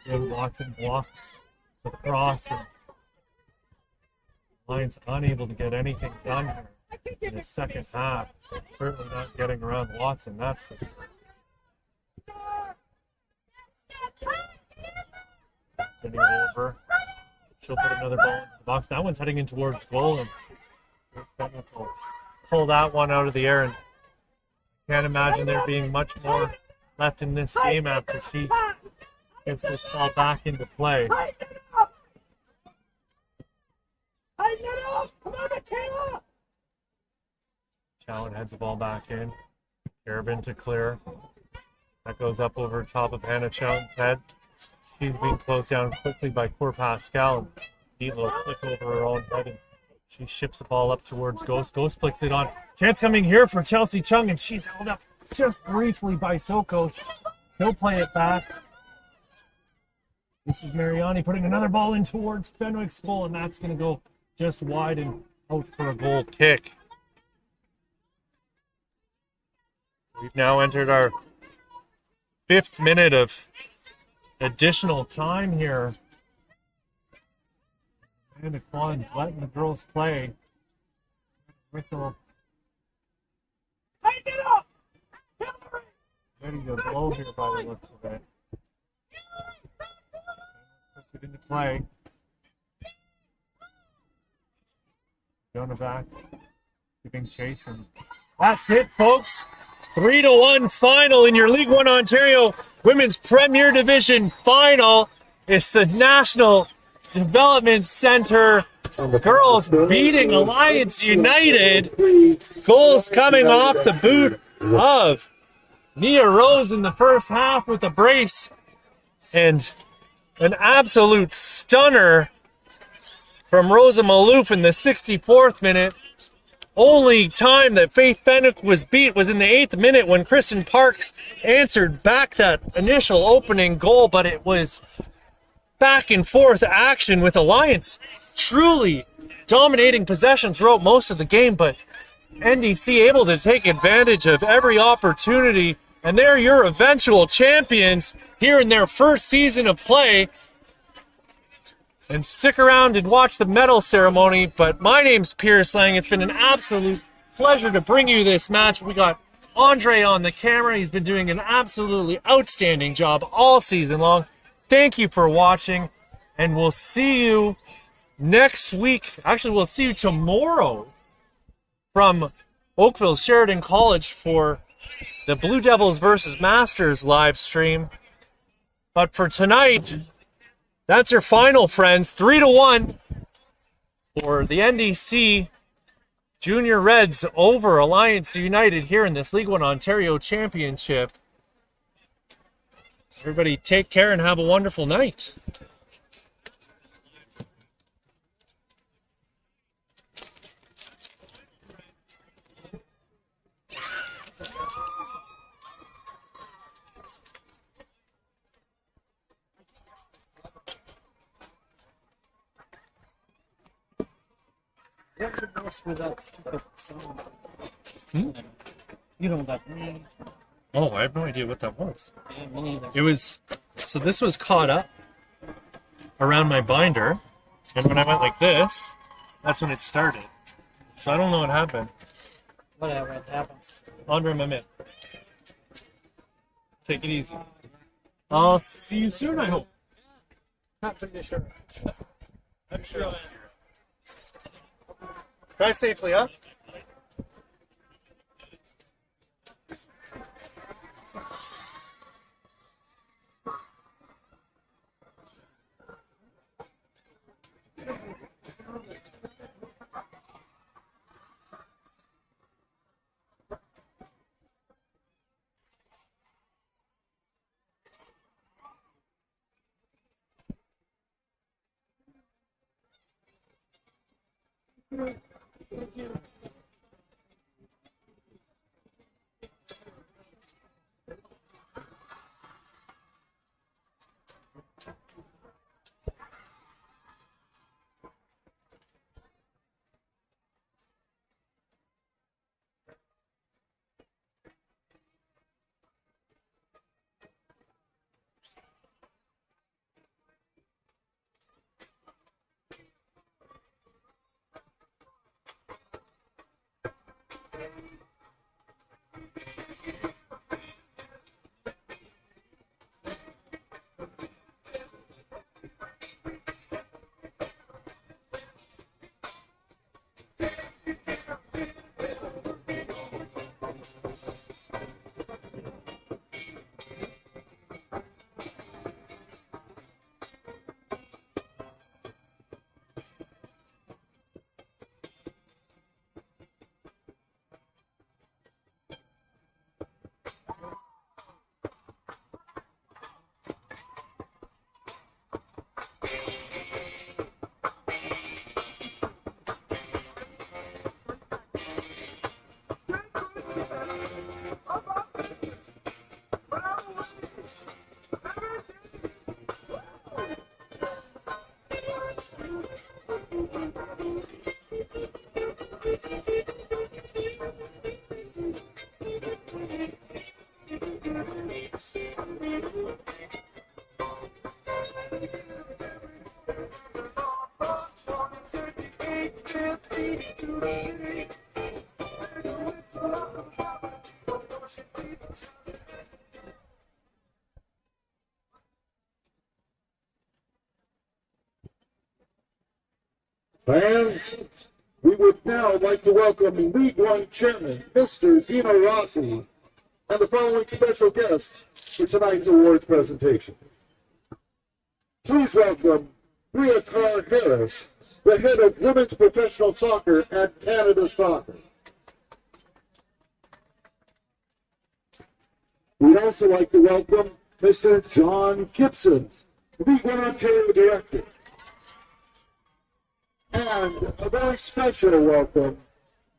Again, Watson blocks with cross, and Lions unable to get anything done here in the second half. Certainly not getting around Watson, that's for sure. Continue over. she'll put another ball into the box. That one's heading in towards goal, and Fenwick will pull that one out of the air. And can't imagine there being much more left in this game after she gets this ball back into play. Come on, Michaela! Chowan heads the ball back in. Garabin to clear. That goes up over top of Hannah Chowan's head. She's being closed down quickly by Cour Pascal. Neat little flick over her own head, and she ships the ball up towards Ghost. Ghost flicks it on. Chance coming here for Chelsea Chung, and she's held up just briefly by Sokos. She'll play it back. This is Mariani putting another ball in towards Fenwick's goal, and that's going to go just wide and out for a goal kick. We've now entered our 5th minute of additional time here. And Aquan's letting the girls play. Whistle. Tighten it up! Ready to blow here by the looks of it. Puts it into play. Jonah back. Giving chase. And that's it, folks. 3-1 final in your League One Ontario Women's Premier Division final. It's the National Development Center girls beating Alliance United. Goals coming off the boot of Nia Rose in the first half with a brace, and an absolute stunner from Rosa Maloof in the 64th minute. Only time that Faith Fenwick was beat was in the 8th minute when Kristen Parks answered back that initial opening goal, but it was back and forth action with Alliance truly dominating possession throughout most of the game, but NDC able to take advantage of every opportunity, and they're your eventual champions here in their first season of play. And stick around and watch the medal ceremony. But my name's Pierce Lang. It's been an absolute pleasure to bring you this match. We got Andre on the camera. He's been doing an absolutely outstanding job all season long. Thank you for watching, and we'll see you next week. Actually, we'll see you tomorrow from Oakville Sheridan College for the Blue Devils versus Masters live stream. But for tonight, that's your final, friends. 3-1 for the NDC Junior Reds over Alliance United here in this League One Ontario Championship. Everybody take care and have a wonderful night. What was with that stupid song? Hmm? You know that. Oh, I have no idea what that was. Yeah, me neither. It was, so this was caught up around my binder, and when I went like this, that's when it started. So I don't know what happened. Whatever, it happens. Andre, my man. Take it easy. I'll see you soon, I hope. Not pretty sure. I'm sure. Drive safely, huh? Fans, we would now like to welcome League One Chairman, Mr. Dino Rossi, and the following special guests for tonight's awards presentation. Please welcome Bria Carr-Harris, the head of women's professional soccer at Canada Soccer. We'd also like to welcome Mr. John Gibson, League One Ontario Director. And a very special welcome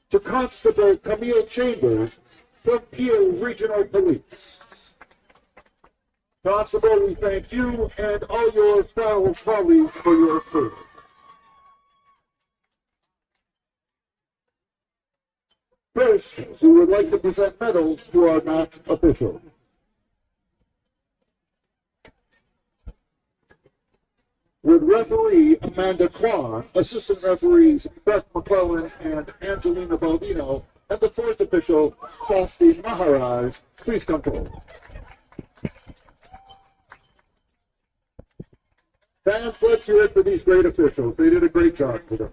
to Constable Camille Chambers from Peel Regional Police. Constable, we thank you and all your fellow colleagues for your service. First, we would like to present medals to our match official. With referee Amanda Kwan, assistant referees Beth McClellan and Angelina Baldino, and the fourth official, Shasti Maharaj, please come forward. Fans, let's hear it for these great officials. They did a great job today.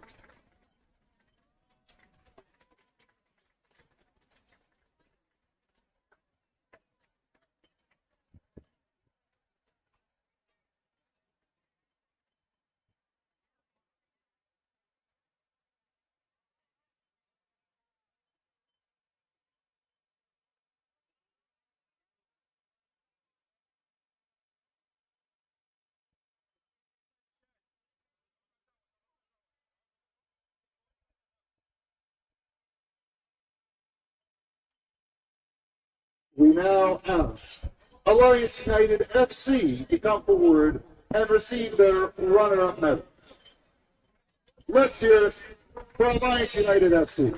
We now ask Alliance United FC to come forward and receive their runner-up medal. Let's hear it for Alliance United FC.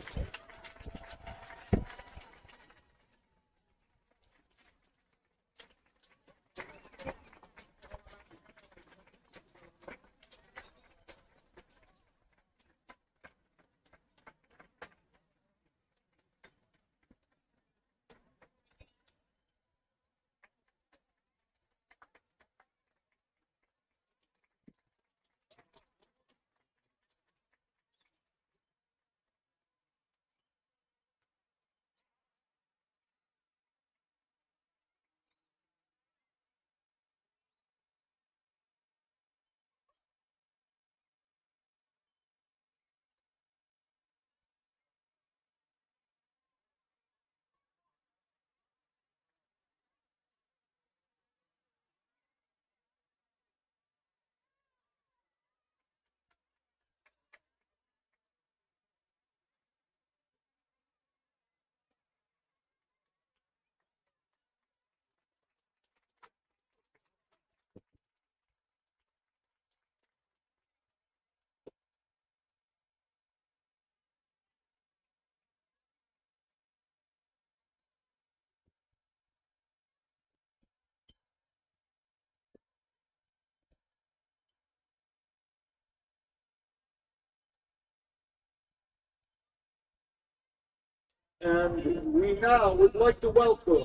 And we now would like to welcome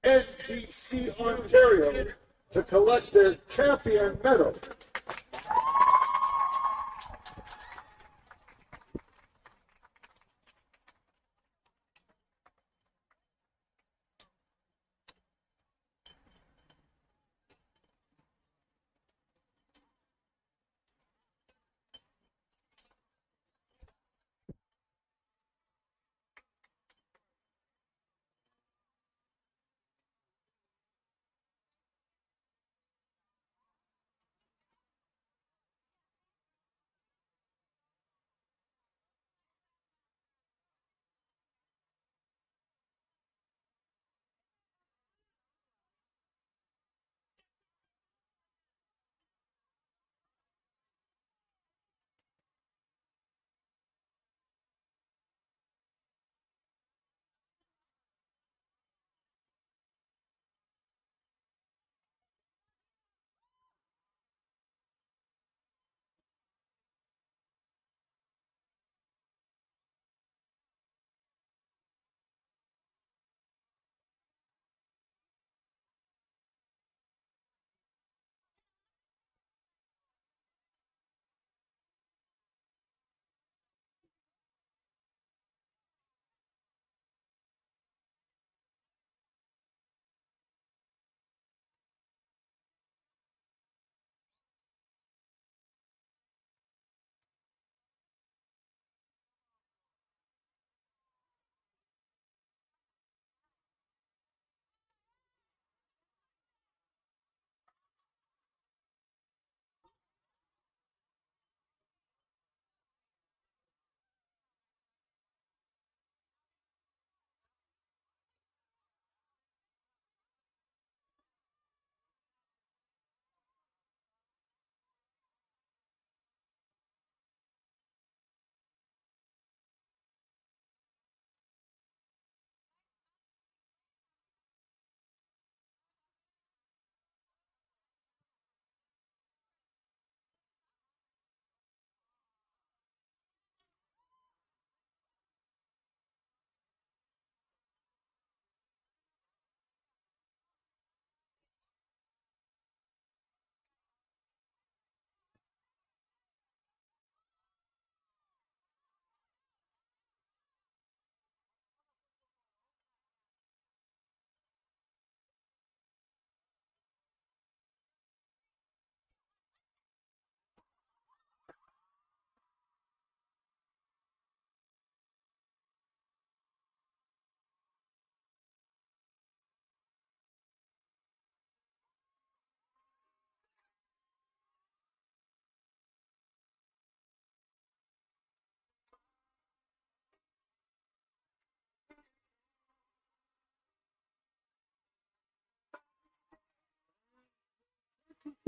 NDC Ontario to collect their champion medal.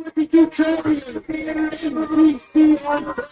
22 champion, NDC Ontario.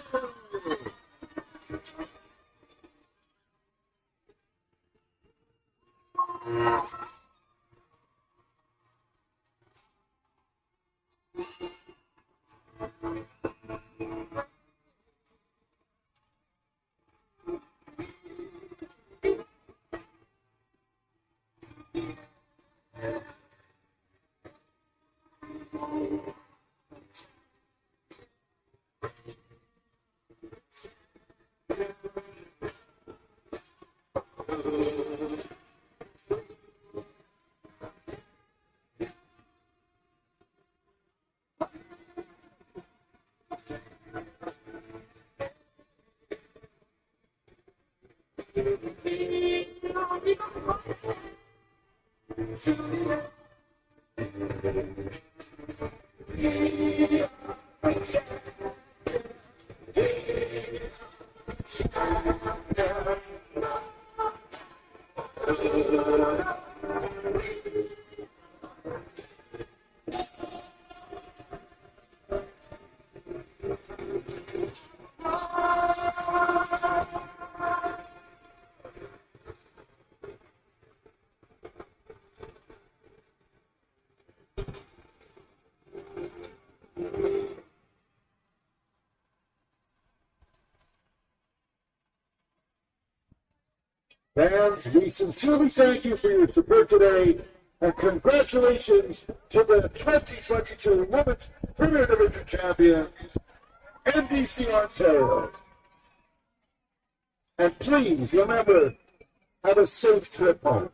Fans, we sincerely thank you for your support today, and congratulations to the 2022 Women's Premier Division Champions, NDC Ontario. And please remember, have a safe trip home.